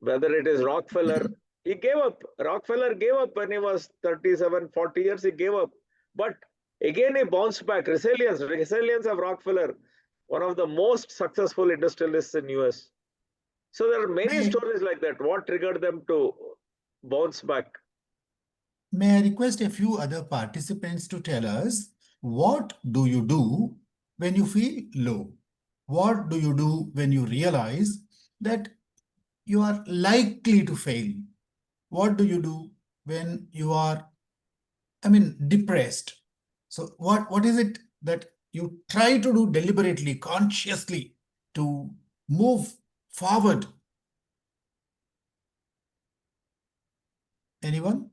Whether it is Rockefeller, he gave up. Rockefeller gave up when he was 37, 40 years, he gave up. But again, he bounced back. Resilience of Rockefeller, one of the most successful industrialists in US. So there are many stories like that. What triggered them to bounce back? May I request a few other participants to tell us, what do you do when you feel low? What do you do when you realize that you are likely to fail? What do you do when you are, depressed? So what is it that you try to do deliberately, consciously to move forward? Anyone?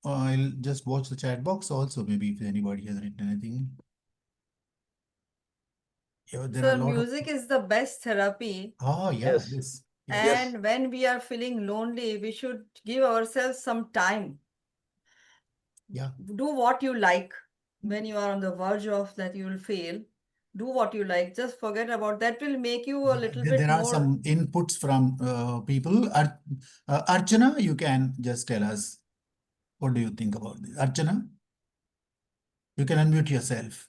I'll just watch the chat box also, maybe if anybody has written anything. Yeah, there are a lot music is the best therapy. Oh, yeah. Yes. And when we are feeling lonely, we should give ourselves some time. Yeah. Do what you like. When you are on the verge of that you will fail, do what you like. Just forget about that. Will make you a little bit There are more. some inputs from people. Archana, you can just tell us, what do you think about this? Archana, you can unmute yourself.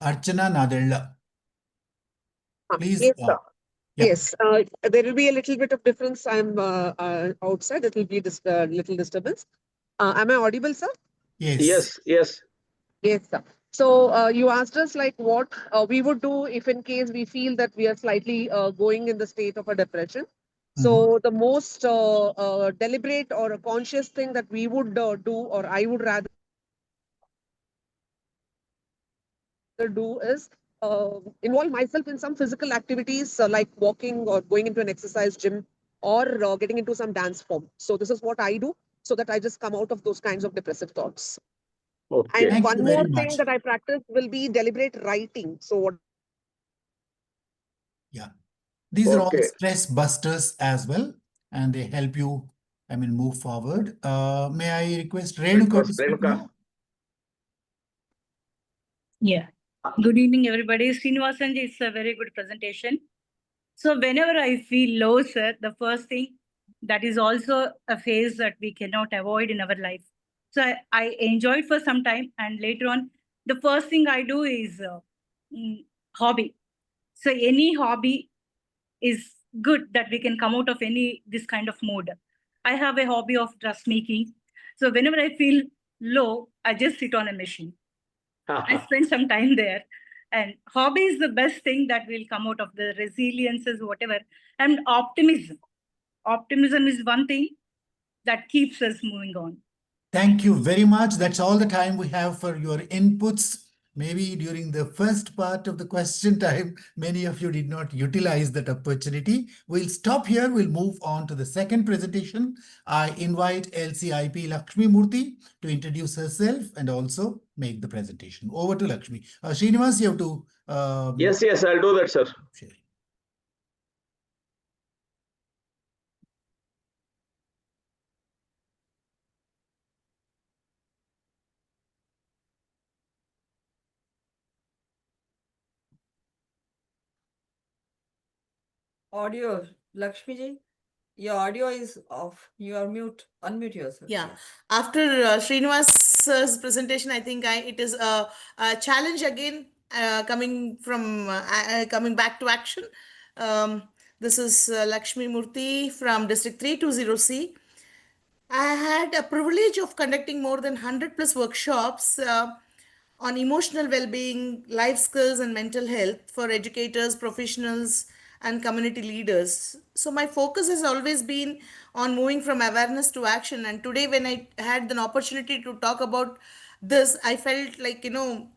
Archana Nadella. Please. Yes, sir. Yeah. Yes, there will be a little bit of difference. I'm outside. It will be little disturbance. Am I audible, sir? Yes. Yes, sir. So you asked us like what we would do if in case we feel that we are slightly going in the state of a depression. So the most deliberate or a conscious thing that we would do, or I would rather do, is involve myself in some physical activities like walking or going into an exercise gym or getting into some dance form. So this is what I do so that I just come out of those kinds of depressive thoughts. Okay. And one more thing that I practice will be deliberate writing. So what? Yeah. These are all stress busters as well, and they help you, move forward. May I request Renuka to speak now? Yeah. Good evening, everybody. Srinivasan, it's a very good presentation. So whenever I feel low, sir, the first thing, that is also a phase that we cannot avoid in our life. So I enjoy it for some time, and later on, the first thing I do is hobby. So any hobby is good that we can come out of this kind of mood. I have a hobby of dressmaking. So whenever I feel low, I just sit on a machine. I spend some time there. And hobby is the best thing that will come out of the resiliences, whatever. And optimism. Optimism is one thing that keeps us moving on. Thank you very much. That's all the time we have for your inputs. Maybe during the first part of the question time, many of you did not utilize that opportunity. We'll stop here. We'll move on to the second presentation. I invite LCIP Lakshmi Murthy to introduce herself and also make the presentation. Over to Lakshmi. Srinivas, you have to... Yes, I'll do that, sir. Share. Audio, Lakshmi ji. Your audio is off. You are mute. Unmute yourself. Yeah. please. After Srinivas's presentation, I think it is a challenge again coming back to action. This is Lakshmi Murthy from District 320C. I had a privilege of conducting more than 100 plus workshops on emotional well-being, life skills, and mental health for educators, professionals, and community leaders. So my focus has always been on moving from awareness to action. And today, when I had an opportunity to talk about this, I felt like,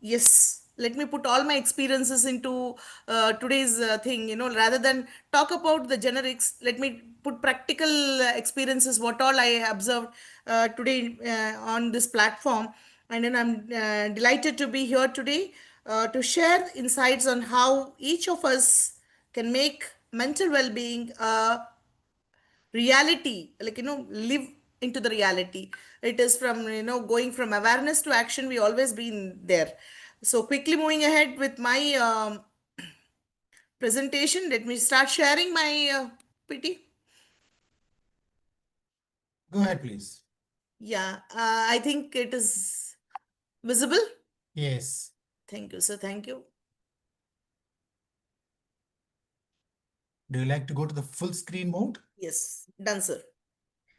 yes, let me put all my experiences into today's thing, rather than talk about the generics, let me put practical experiences, what all I observed today on this platform. And then I'm delighted to be here today to share insights on how each of us can make mental well-being reality, like, live into the reality. It is from, going from awareness to action. We always been there. So quickly moving ahead with my presentation, let me start sharing my PT. Go ahead, please. Yeah, I think it is visible. Yes. Thank you, sir. Thank you. Do you like to go to the full screen mode? Yes, done, sir.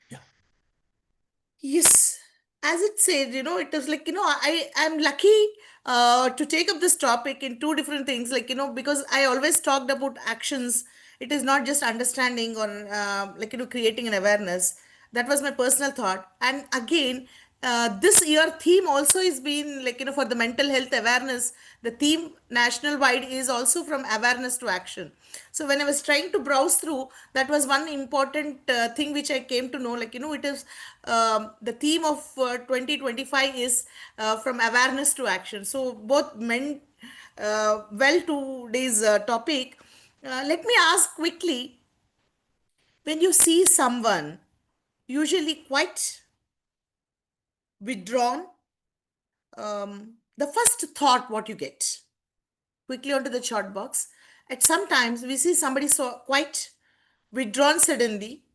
Yeah. Yes, as it said, it was like, I'm lucky to take up this topic in two different things, like, because I always talked about actions. It is not just understanding or like, creating an awareness. That was my personal thought. And again, this year theme also is been like, for the mental health awareness, the theme national wide is also from awareness to action. So when I was trying to browse through, that was one important thing which I came to know, like, it is the theme of 2025 is from awareness to action. So both meant well today's topic. Let me ask quickly, when you see someone usually quite withdrawn, the first thought what you get? Quickly onto the chat box. At sometimes we see somebody so quite withdrawn suddenly.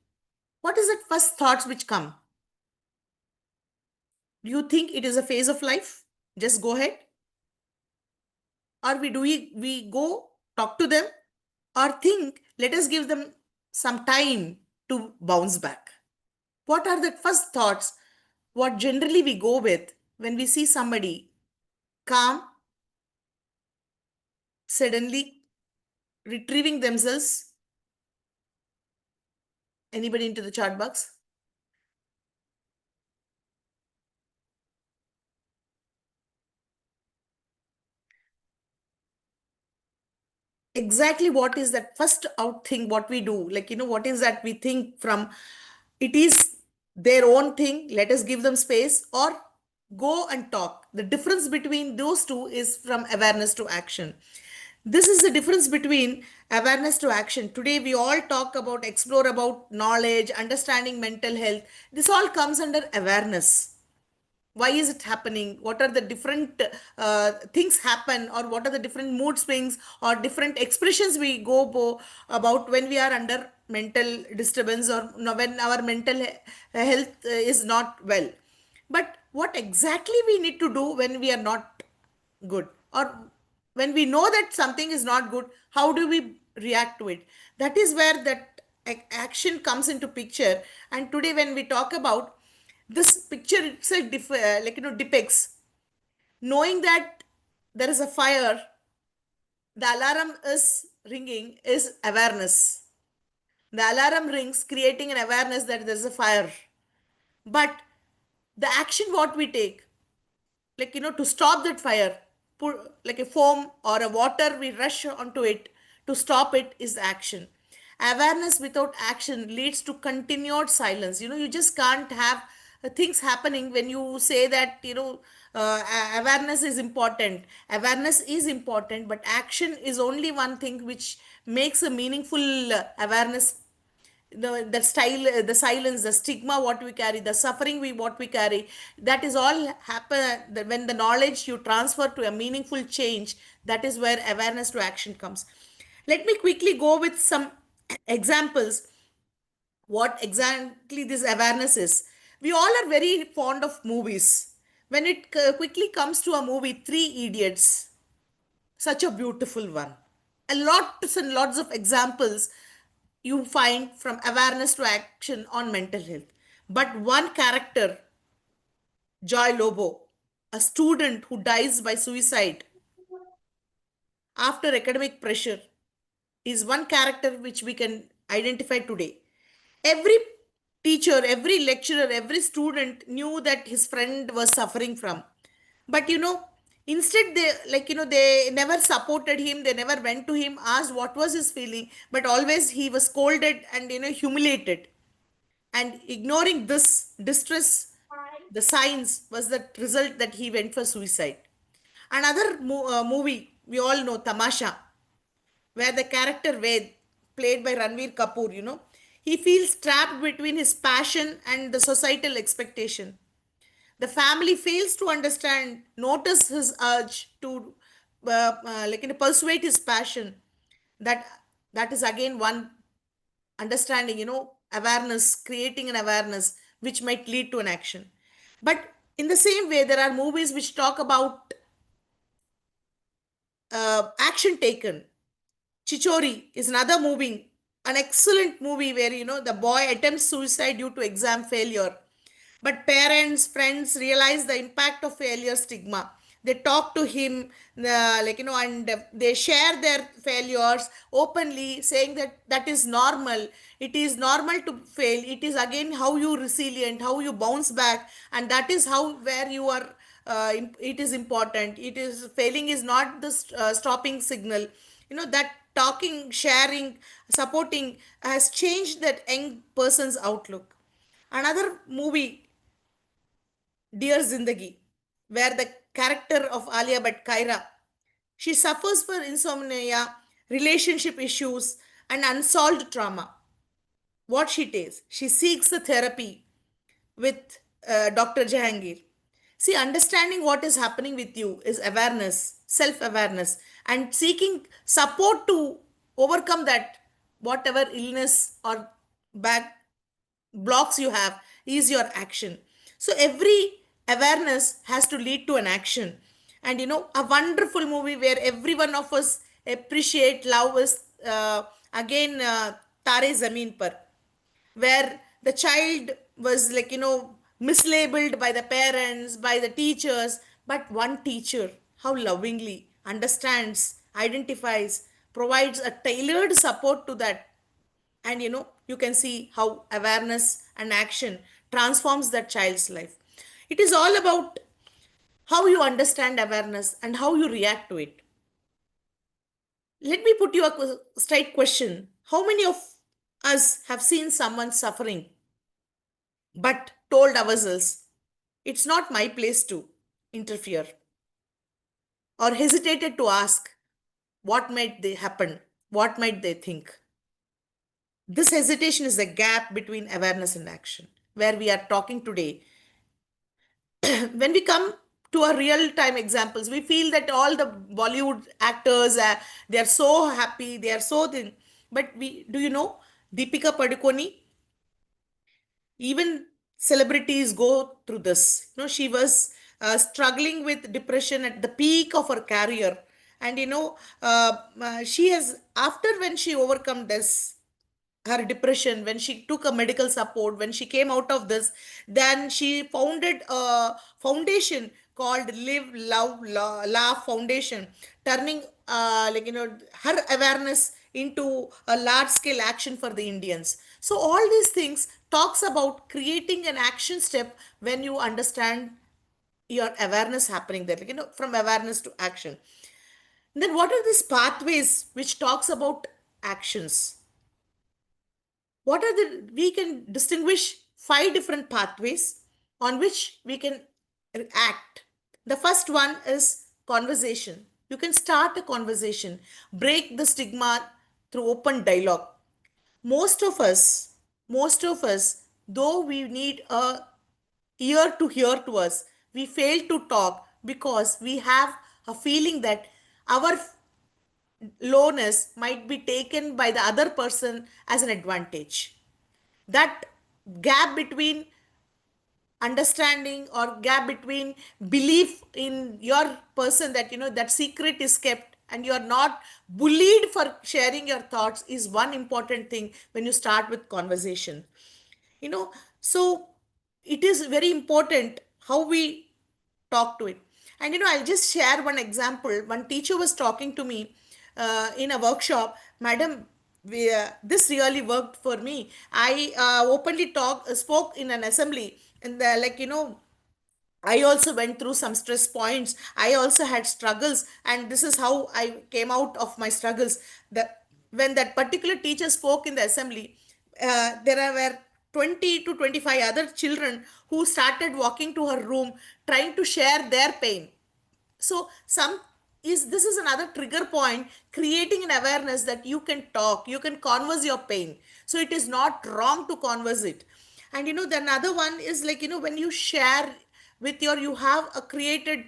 What is that first thoughts which come? Do you think it is a phase of life? Just go ahead. Or we go talk to them, or think let us give them some time to bounce back? What are the first thoughts? What generally we go with when we see somebody calm, suddenly retrieving themselves? Anybody into the chat box? Exactly what is that first out thing what we do? Like, what is that we think from it is their own thing, let us give them space, or go and talk. The difference between those two is from awareness to action. This is the difference between awareness to action. Today we all talk about, explore about knowledge, understanding mental health. This all comes under awareness. Why is it happening? What are the different things happen, or what are the different mood swings or different expressions we go about when we are under mental disturbance, or when our mental health is not well? But what exactly we need to do when we are not good, or when we know that something is not good, how do we react to it? That is where that action comes into picture. And today when we talk about this picture, itself like, depicts knowing that there is a fire, the alarm is ringing, is awareness. The alarm rings, creating an awareness that there's a fire. But the action what we take, like, to stop that fire, put like a foam or a water, we rush onto it to stop it, is action. Awareness without action leads to continued silence. You just can't have things happening when you say that, awareness is important. Awareness is important, but action is only one thing which makes a meaningful awareness. The style, the silence, the stigma what we carry, the suffering what we carry, that is all happen when the knowledge you transfer to a meaningful change. That is where awareness to action comes. Let me quickly go with some examples. what exactly this awareness is. We all are very fond of movies. When it quickly comes to a movie, Three Idiots, such a beautiful one. A lots and lots of examples you find from awareness to action on mental health. But one character, Joy Lobo, a student who dies by suicide after academic pressure, is one character which we can identify today. Every teacher, every lecturer, every student knew that his friend was suffering from. But instead they, they never supported him, they never went to him, asked what was his feeling, but always he was scolded and humiliated. And ignoring this distress, the signs was the result that he went for suicide. Another movie we all know, Tamasha, where the character Ved, played by Ranveer Kapoor, he feels trapped between his passion and the societal expectation. The family fails to understand, notice his urge to persuade his passion. That that is again one understanding, awareness, creating an awareness which might lead to an action. But in the same way, there are movies which talk about action taken. Chichori is another movie, an excellent movie where the boy attempts suicide due to exam failure. But parents, friends realize the impact of failure stigma. They talk to him, and they share their failures openly, saying that that is normal. It is normal to fail. It is again how you resilient, how you bounce back, and that is how where you are. It is important. It is failing is not the stopping signal. That talking, sharing, supporting has changed that young person's outlook. Another movie, Dear Zindagi, where the character of Alia Bhatt, Kaira, she suffers for insomnia, relationship issues, and unsolved trauma. What she does, she seeks the therapy with Dr. Jahangir. See, understanding what is happening with you is awareness, self awareness, and seeking support to overcome that, whatever illness or bad blocks you have, is your action. So, every awareness has to lead to an action. And a wonderful movie where every one of us appreciate, love is again Tare Zameen Par, where the child was mislabeled by the parents, by the teachers, but one teacher, how lovingly understands, identifies, provides a tailored support to that. And you can see how awareness and action transforms that child's life. It is all about how you understand awareness and how you react to it. Let me put you a straight question. How many of us have seen someone suffering but told ourselves, it's not my place to interfere, or hesitated to ask what might they happen, what might they think? This hesitation is the gap between awareness and action, where we are talking today. When we come to our real time examples, we feel that all the Bollywood actors, they are so happy, they are so thin. But do you know Deepika Padukone? Even celebrities go through this. She was struggling with depression at the peak of her career. And she has, after when she overcome this, her depression, when she took a medical support, when she came out of this, then she founded a foundation called Live Love Laugh Foundation, turning her awareness into a large scale action for the Indians. So all these things talks about creating an action step when you understand your awareness happening there, from awareness to action. Then what are these pathways which talks about actions? What are we can distinguish 5 different pathways on which we can act. The first one is conversation. You can start a conversation, break the stigma through open dialogue. Most of us, though we need a ear to hear to us, we fail to talk because we have a feeling that our lowness might be taken by the other person as an advantage. that gap between understanding or gap between belief in your person, that that secret is kept and you are not bullied for sharing your thoughts, is one important thing when you start with conversation. So it is very important how we talk to it. And I'll just share one example. One teacher was talking to me in a workshop. Madam, this really worked for me. I openly spoke in an assembly, and I also went through some stress points. I also had struggles, and this is how I came out of my struggles. When that particular teacher spoke in the assembly, were 20 to 25 other children who started walking to her room, trying to share their pain. So this is another trigger point, creating an awareness that you can talk, you can converse your pain. So it is not wrong to converse it. And the another one is when you share with you have a created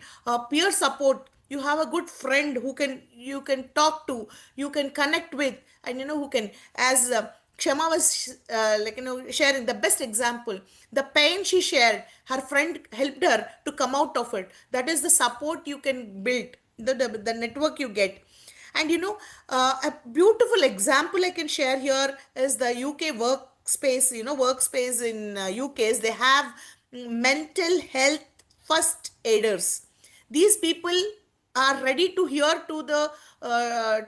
peer support. You have a good friend who you can talk to, you can connect with, and who can, as Kshama was sharing the best example. The pain she shared, her friend helped her to come out of it. That is the support you can build, the network you get. And a beautiful example I can share here is the UK workspace. Workspace in UK's, they have mental health first aiders. These people are ready to hear to the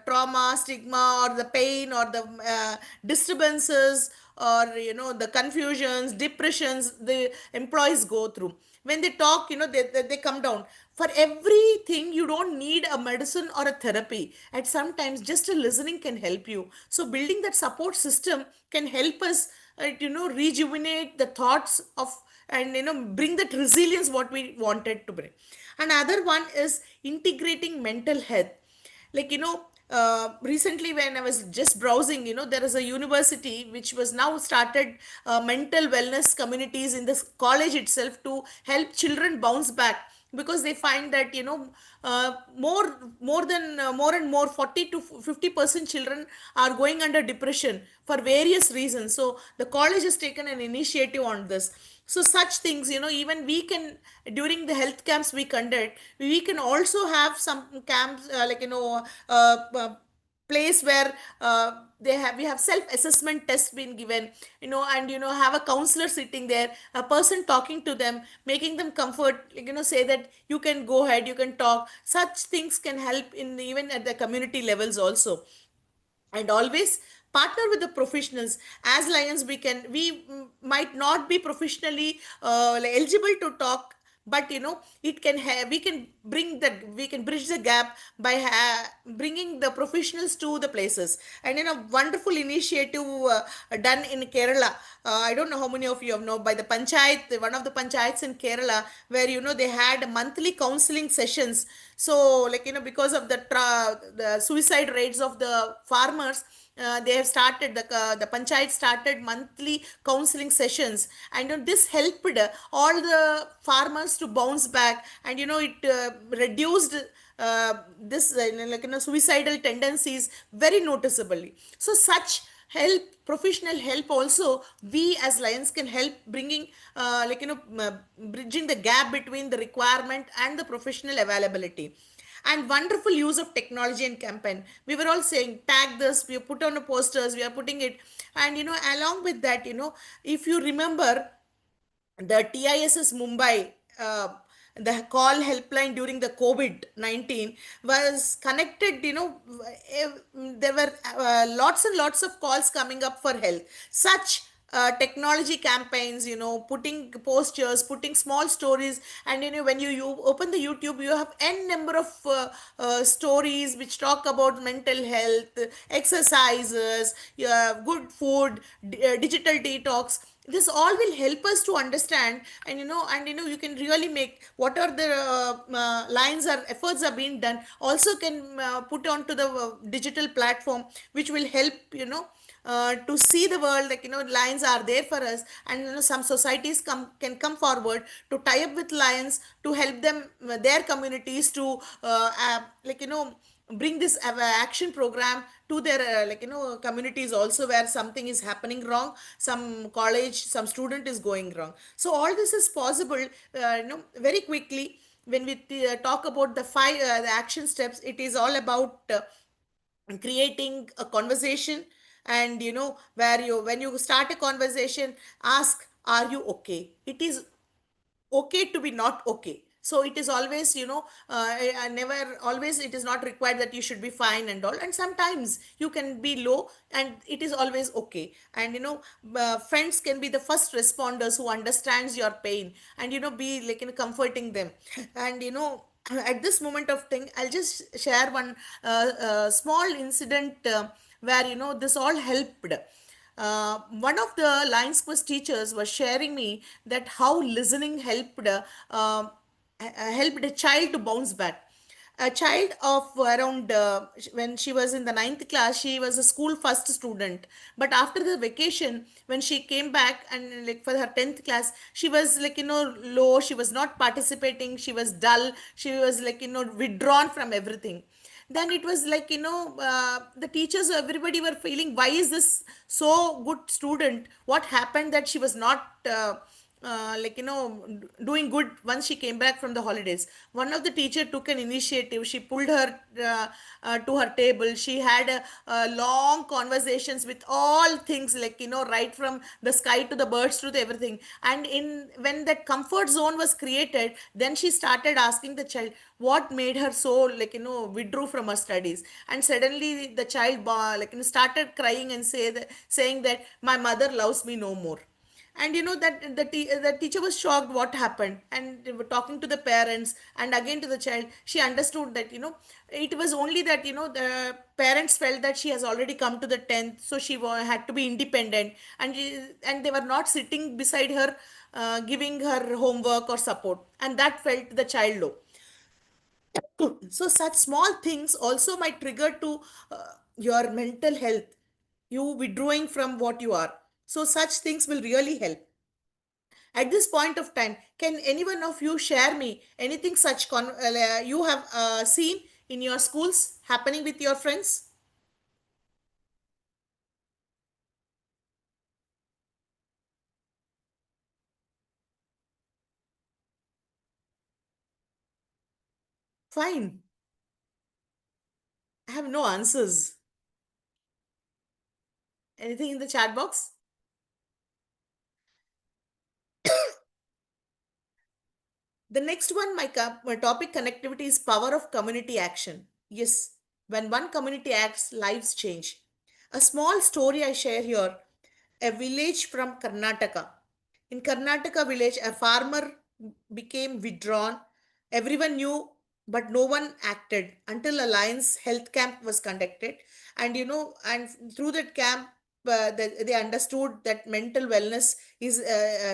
trauma, stigma, or the pain, or the disturbances, or the confusions, depressions the employees go through. When they talk, they come down. For everything, you don't need a medicine or a therapy. At sometimes just a listening can help you. So building that support system can help us rejuvenate the thoughts of, and bring that resilience what we wanted to bring. Another one is integrating mental health. Recently when I was just browsing, there is a university which was now started mental wellness communities in this college itself to help children bounce back, because they find that more and more 40 to 50% children are going under depression for various reasons. So the college has taken an initiative on this. So such things, even we can, during the health camps we conduct, we can also have some camps, place where we have self assessment tests being given, and have a counselor sitting there, a person talking to them, making them comfort, say that you can go ahead, you can talk. Such things can help in even at the community levels also. And always partner with the professionals. As lions, might not be professionally eligible to talk, but it can have we can bridge the gap by bringing the professionals to the places. And wonderful initiative done in Kerala. I don't know how many of you have know, by the panchayat, one of the panchayats in Kerala, where they had monthly counseling sessions. So because of the suicide rates of the farmers, they have started the panchayat started monthly counseling sessions, and this helped all the farmers to bounce back, and it reduced this suicidal tendencies very noticeably. So such help, professional help also, we as lions can help bringing bridging the gap between the requirement and the professional availability. And wonderful use of technology and campaign. We were all saying tag this, we put on the posters, we are putting it. And along with that, if you remember, the TISS Mumbai, the call helpline during the COVID-19 was connected, there were lots and lots of calls coming up for health. Such technology campaigns, putting posters, putting small stories, and when you open the YouTube, you have n number of stories which talk about mental health, exercises, good food, digital detox. This all will help us to understand, and you can really make what are the lines or efforts are being done, also can put onto the digital platform, which will help to see the world, lions are there for us. And some societies can come forward to tie up with lions to help them, their communities to bring this action program to their communities also, where something is happening wrong, some college, some student is going wrong. So all this is possible very quickly. When we talk about the five the action steps, it is all about creating a conversation. And where you, when you start a conversation, ask, are you okay? It is okay to be not okay. So it is always, I never always, it is not required that you should be fine and all, and sometimes you can be low, and it is always okay. And friends can be the first responders who understands your pain, and be like comforting them. And at this moment of thing, I'll just share one small incident where this all helped. One of the Lions Quiz teachers was sharing me that how listening helped a child to bounce back. A child of around when she was in the ninth class, she was a school first student. But after the vacation, when she came back and like for her 10th class, she was like low. She was not participating. She was dull. She was like withdrawn from everything. Then it was like the teachers, everybody were feeling, why is this so good student, what happened that she was not doing good once she came back from the holidays. One of the teacher took an initiative. She pulled her to her table. She had long conversations with all things, like right from the sky to the birds to the everything. And in when that comfort zone was created, then she started asking the child what made her so withdrew from her studies. And suddenly the child started crying and saying that my mother loves me no more. And that the teacher was shocked what happened, and they were talking to the parents and again to the child. She understood that it was only that the parents felt that she has already come to the 10th, so she had to be independent, and they were not sitting beside her giving her homework or support, and that felt the child low. So such small things also might trigger to your mental health, you withdrawing from what you are. So such things will really help. At this point of time, can any one of you share me anything such you have seen in your schools happening with your friends? Fine. I have no answers. Anything in the chat box? The next one, my topic connectivity is power of community action. Yes, when one community acts, lives change. A small story I share here, a village from Karnataka. In Karnataka village, a farmer became withdrawn. Everyone knew, but no one acted until a Lions health camp was conducted. And and through that camp, they understood that mental wellness is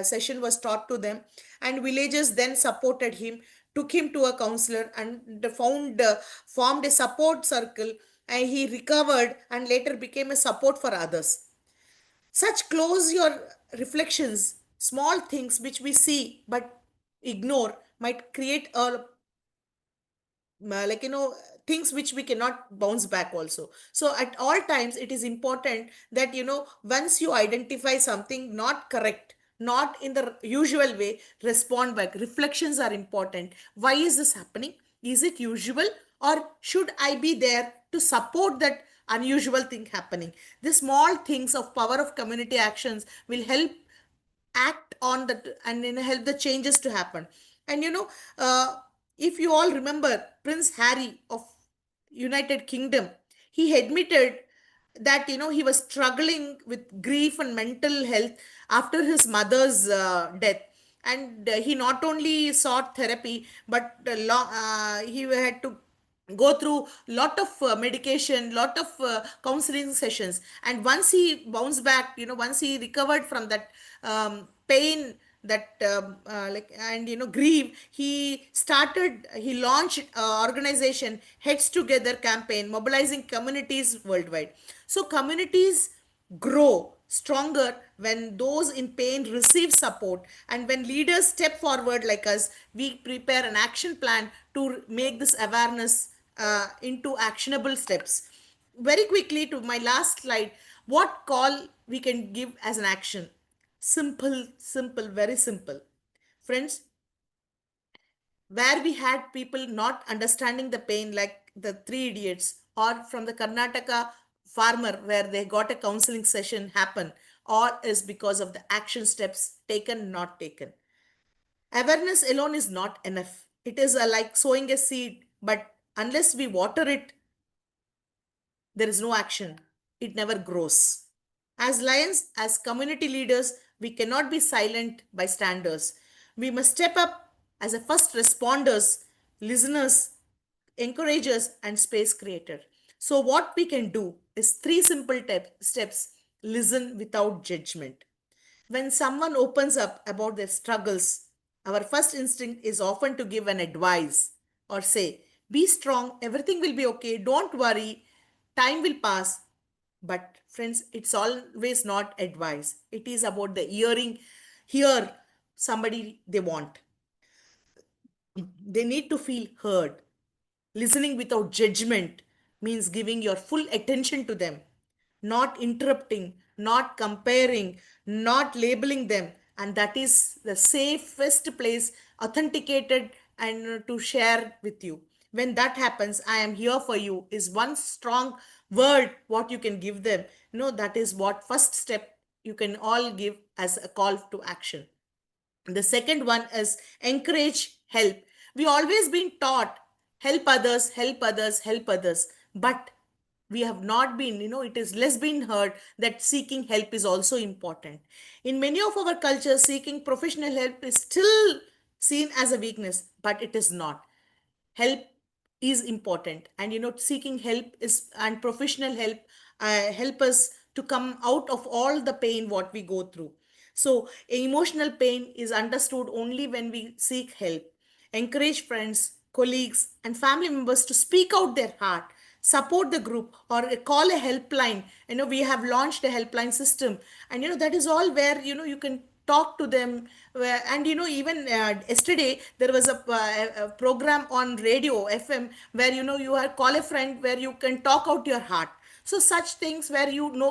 session was taught to them, and villagers then supported him, took him to a counselor, and formed a support circle. And he recovered and later became a support for others. Such close your reflections, small things which we see but ignore might create a things which we cannot bounce back also. So at all times it is important that once you identify something not correct, not in the usual way, respond back. Reflections are important. Why is this happening? Is it usual, or should I be there to support that unusual thing happening? The small things of power of community actions will help act on that, and help the changes to happen. And if you all remember Prince Harry of United Kingdom, he admitted that he was struggling with grief and mental health after his mother's death. And he not only sought therapy, but he had to go through lot of medication, lot of counseling sessions. And once he bounced back, once he recovered from that pain, that and grieve, he launched organization Heads Together campaign, mobilizing communities worldwide. So communities grow stronger when those in pain receive support, and when leaders step forward like us, we prepare an action plan to make this awareness into actionable steps. Very quickly to my last slide, what call we can give as an action? Simple, simple, very simple. Friends, where we had people not understanding the pain, like the three idiots, or from the Karnataka farmer where they got a counseling session happen, or is because of the action steps taken, not taken. Awareness alone is not enough. It is like sowing a seed, but unless we water it, there is no action. It never grows. As lions, as community leaders, we cannot be silent bystanders. We must step up as a first responders, listeners, encouragers, and space creator. So, what we can do is three simple steps. Listen without judgment. When someone opens up about their struggles, our first instinct is often to give an advice or say, be strong, everything will be okay, don't worry, time will pass. But friends, it's always not advice. It is about the hear somebody they want. They need to feel heard. Listening without judgment means giving your full attention to them, not interrupting, not comparing, not labeling them. And that is the safest place, authenticated and to share with you. When that happens, I am here for you is one strong word what you can give them. That is what first step you can all give as a call to action. The second one is encourage help. We always been taught help others, help others, help others. But we have not been, it is less been heard that seeking help is also important. In many of our cultures, seeking professional help is still seen as a weakness, but it is not. Help is important, and seeking help is and professional help help us to come out of all the pain what we go through. So emotional pain is understood only when we seek help. Encourage friends, colleagues, and family members to speak out their heart, support the group, or call a helpline. We have launched a helpline system, and that is all where you can talk to them. And even yesterday there was a program on radio FM where you are call a friend where you can talk out your heart. So such things where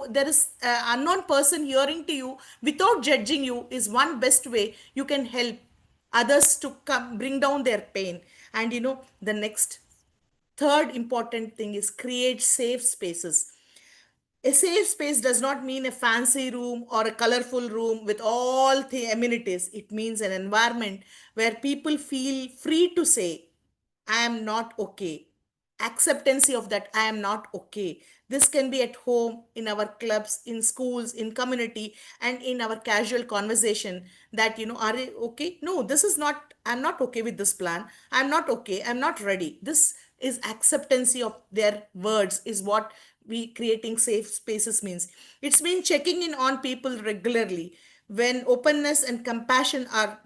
there is an unknown person hearing to you without judging you is one best way you can help others to come bring down their pain. And the next third important thing is create safe spaces. A safe space does not mean a fancy room or a colorful room with all the amenities. It means an environment where people feel free to say, I am not okay. Acceptancy of that I am not okay. This can be at home, in our clubs, in schools, in community, and in our casual conversation that, are you okay? No, this is not, I'm not okay with this plan. I'm not okay. I'm not ready. This is acceptancy of their words is what we creating safe spaces means. It's been checking in on people regularly. When openness and compassion are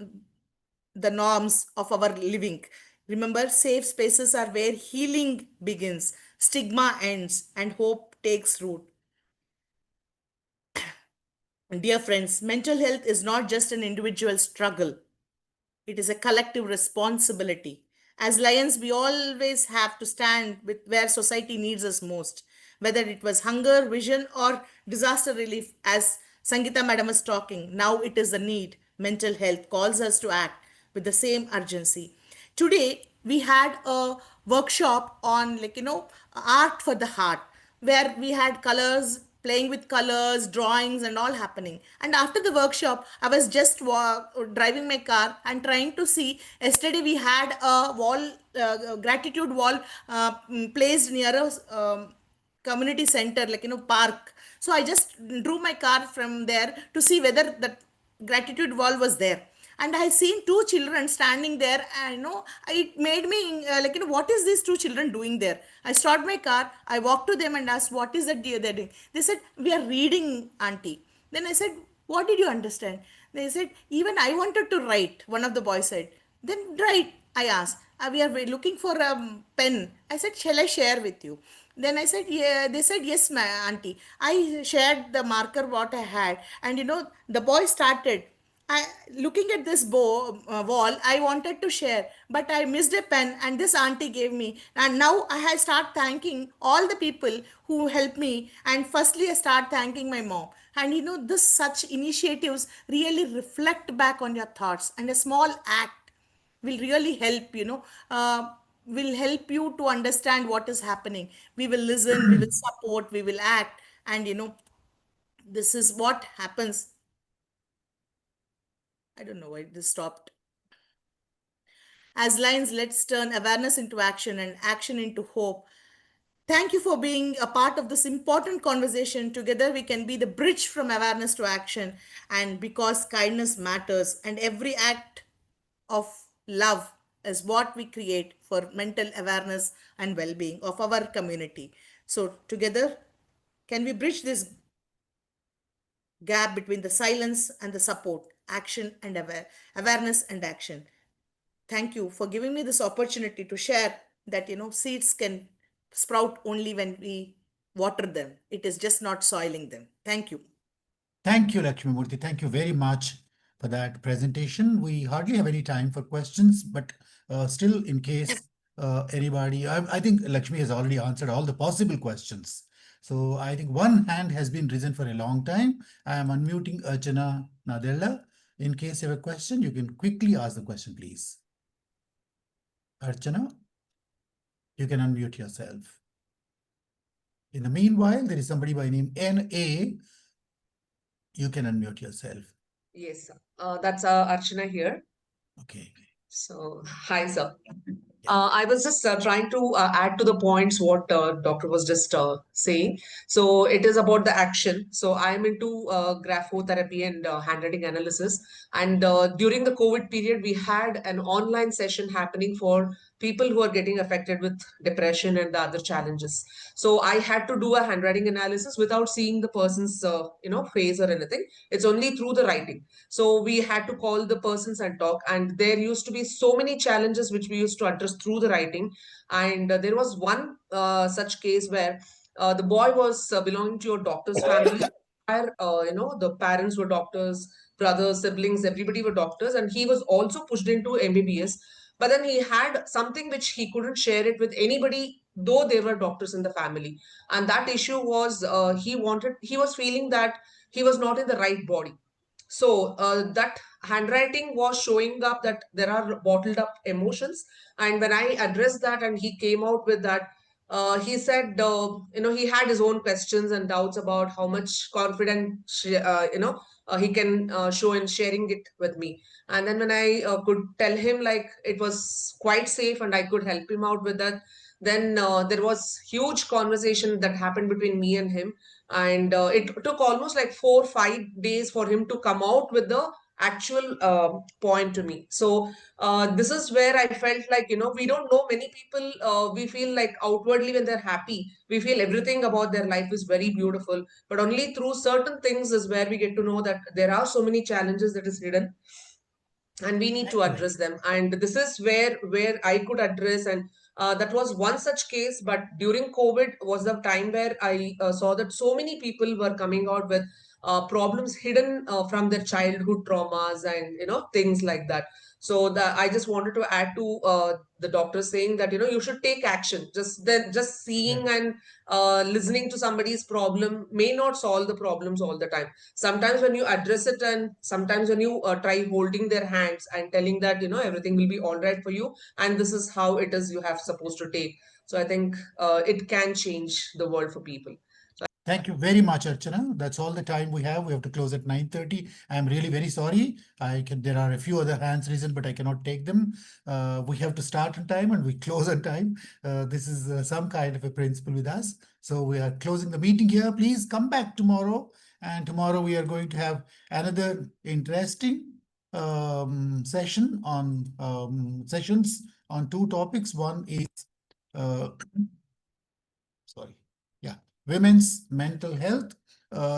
the norms of our living. Remember, safe spaces are where healing begins, stigma ends, and hope takes root. Dear friends, mental health is not just an individual struggle, it is a collective responsibility. As lions, we always have to stand with where society needs us most, whether it was hunger, vision, or disaster relief, as Sangeeta madam was talking. Now it is the need. Mental health calls us to act with the same urgency. Today, we had a workshop on, art for the heart, where we had colors, playing with colors, drawings, and all happening. And after the workshop, I was just driving my car and trying to see. Yesterday, we had a wall, gratitude wall placed near a community center, park. So I just drew my car from there to see whether that gratitude wall was there. And I seen two children standing there, and it made me what is these two children doing there? I stopped my car, I walked to them and asked, what is that they're doing? They said, we are reading, auntie. Then I said, what did you understand? They said, even I wanted to write, one of the boys said. Then write, I asked. We are looking for a pen. I said, shall I share with you? Then I said, yeah. They said, yes, my auntie. I shared the marker what I had. And the boy started. looking at this wall, I wanted to share, but I missed a pen, and this auntie gave me. And now I have start thanking all the people who helped me. And firstly, I start thanking my mom. And this such initiatives really reflect back on your thoughts, and a small act will really help. Will help you to understand what is happening. We will listen, we will support, we will act, and this is what happens. I don't know why this stopped. As Lions, let's turn awareness into action and action into hope. Thank you for being a part of this important conversation. Together, we can be the bridge from awareness to action. And because kindness matters, and every act of love is what we create for mental awareness and well being of our community. So, together, can we bridge this gap between the silence and the support, action and awareness and action? Thank you for giving me this opportunity to share that seeds can sprout only when we water them. It is just not soiling them. Thank you. Thank you, Lakshmi Murthy. Thank you very much for that presentation. We hardly have any time for questions, but still, in case anybody, I think Lakshmi has already answered all the possible questions. So I think one hand has been risen for a long time. I am unmuting Archana Nadella. In case you have a question, you can quickly ask the question, please. Archana, you can unmute yourself. In the meanwhile, there is somebody by name N.A. You can unmute yourself. Yes, sir. That's Archana here. Okay. So, hi, sir. I was just trying to add to the points what doctor was just saying. So it is about the action. So I'm into graphotherapy and handwriting analysis. And during the COVID period, we had an online session happening for people who are getting affected with depression and the other challenges. So I had to do a handwriting analysis without seeing the person's face or anything. It's only through the writing. So we had to call the persons and talk, and there used to be so many challenges which we used to address through the writing. And there was one such case where the boy was belonging to a doctor's family, where the parents were doctors, brothers, siblings, everybody were doctors, and he was also pushed into MBBS. But then he had something which he couldn't share it with anybody, though there were doctors in the family. And that issue was he was feeling that he was not in the right body. So that handwriting was showing up that there are bottled up emotions. And when I addressed that and he came out with that, he said, he had his own questions and doubts about how much confidence, he can show in sharing it with me. And then when I could tell him like it was quite safe and I could help him out with that, then there was huge conversation that happened between me and him. And it took almost like 4 or 5 days for him to come out with the actual point to me. So this is where I felt like we don't know many people. We feel like outwardly when they're happy, we feel everything about their life is very beautiful, but only through certain things is where we get to know that there are so many challenges that is hidden, and we need to address them. And this is where I could address. And that was one such case. But during COVID was the time where I saw that so many people were coming out with problems hidden from their childhood traumas and things like that. So I just wanted to add to the doctor saying that you should take action. Just seeing and listening to somebody's problem may not solve the problems all the time. Sometimes when you address it, and sometimes when you try holding their hands and telling that everything will be all right for you, and this is how it is you have supposed to take. So I think it can change the world for people. Thank you very much, Archana. That's all the time we have. We have to close at 9:30. I'm really very sorry. There are a few other hands risen, but I cannot take them. We have to start on time and we close on time. This is some kind of a principle with us. So we are closing the meeting here. Please come back tomorrow. And tomorrow we are going to have another interesting sessions on two topics. One is women's mental health.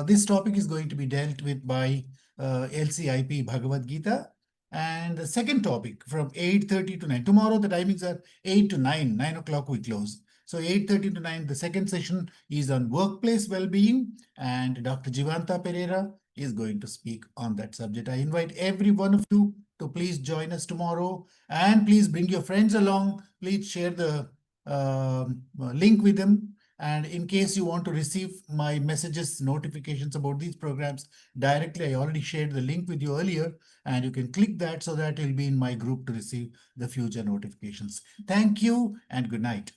This topic is going to be dealt with by LCIP Bhagavad Gita. And the second topic from 8:30 to 9. Tomorrow the timings are 8 to 9. 9 o'clock we close. So 8:30 to 9, the second session is on workplace well-being. And Dr. Jivanta Pereira is going to speak on that subject. I invite every one of you to please join us tomorrow, and please bring your friends along. Please share the link with them. And in case you want to receive my messages, notifications about these programs directly, I already shared the link with you earlier, and you can click that so that you'll be in my group to receive the future notifications. Thank you and good night.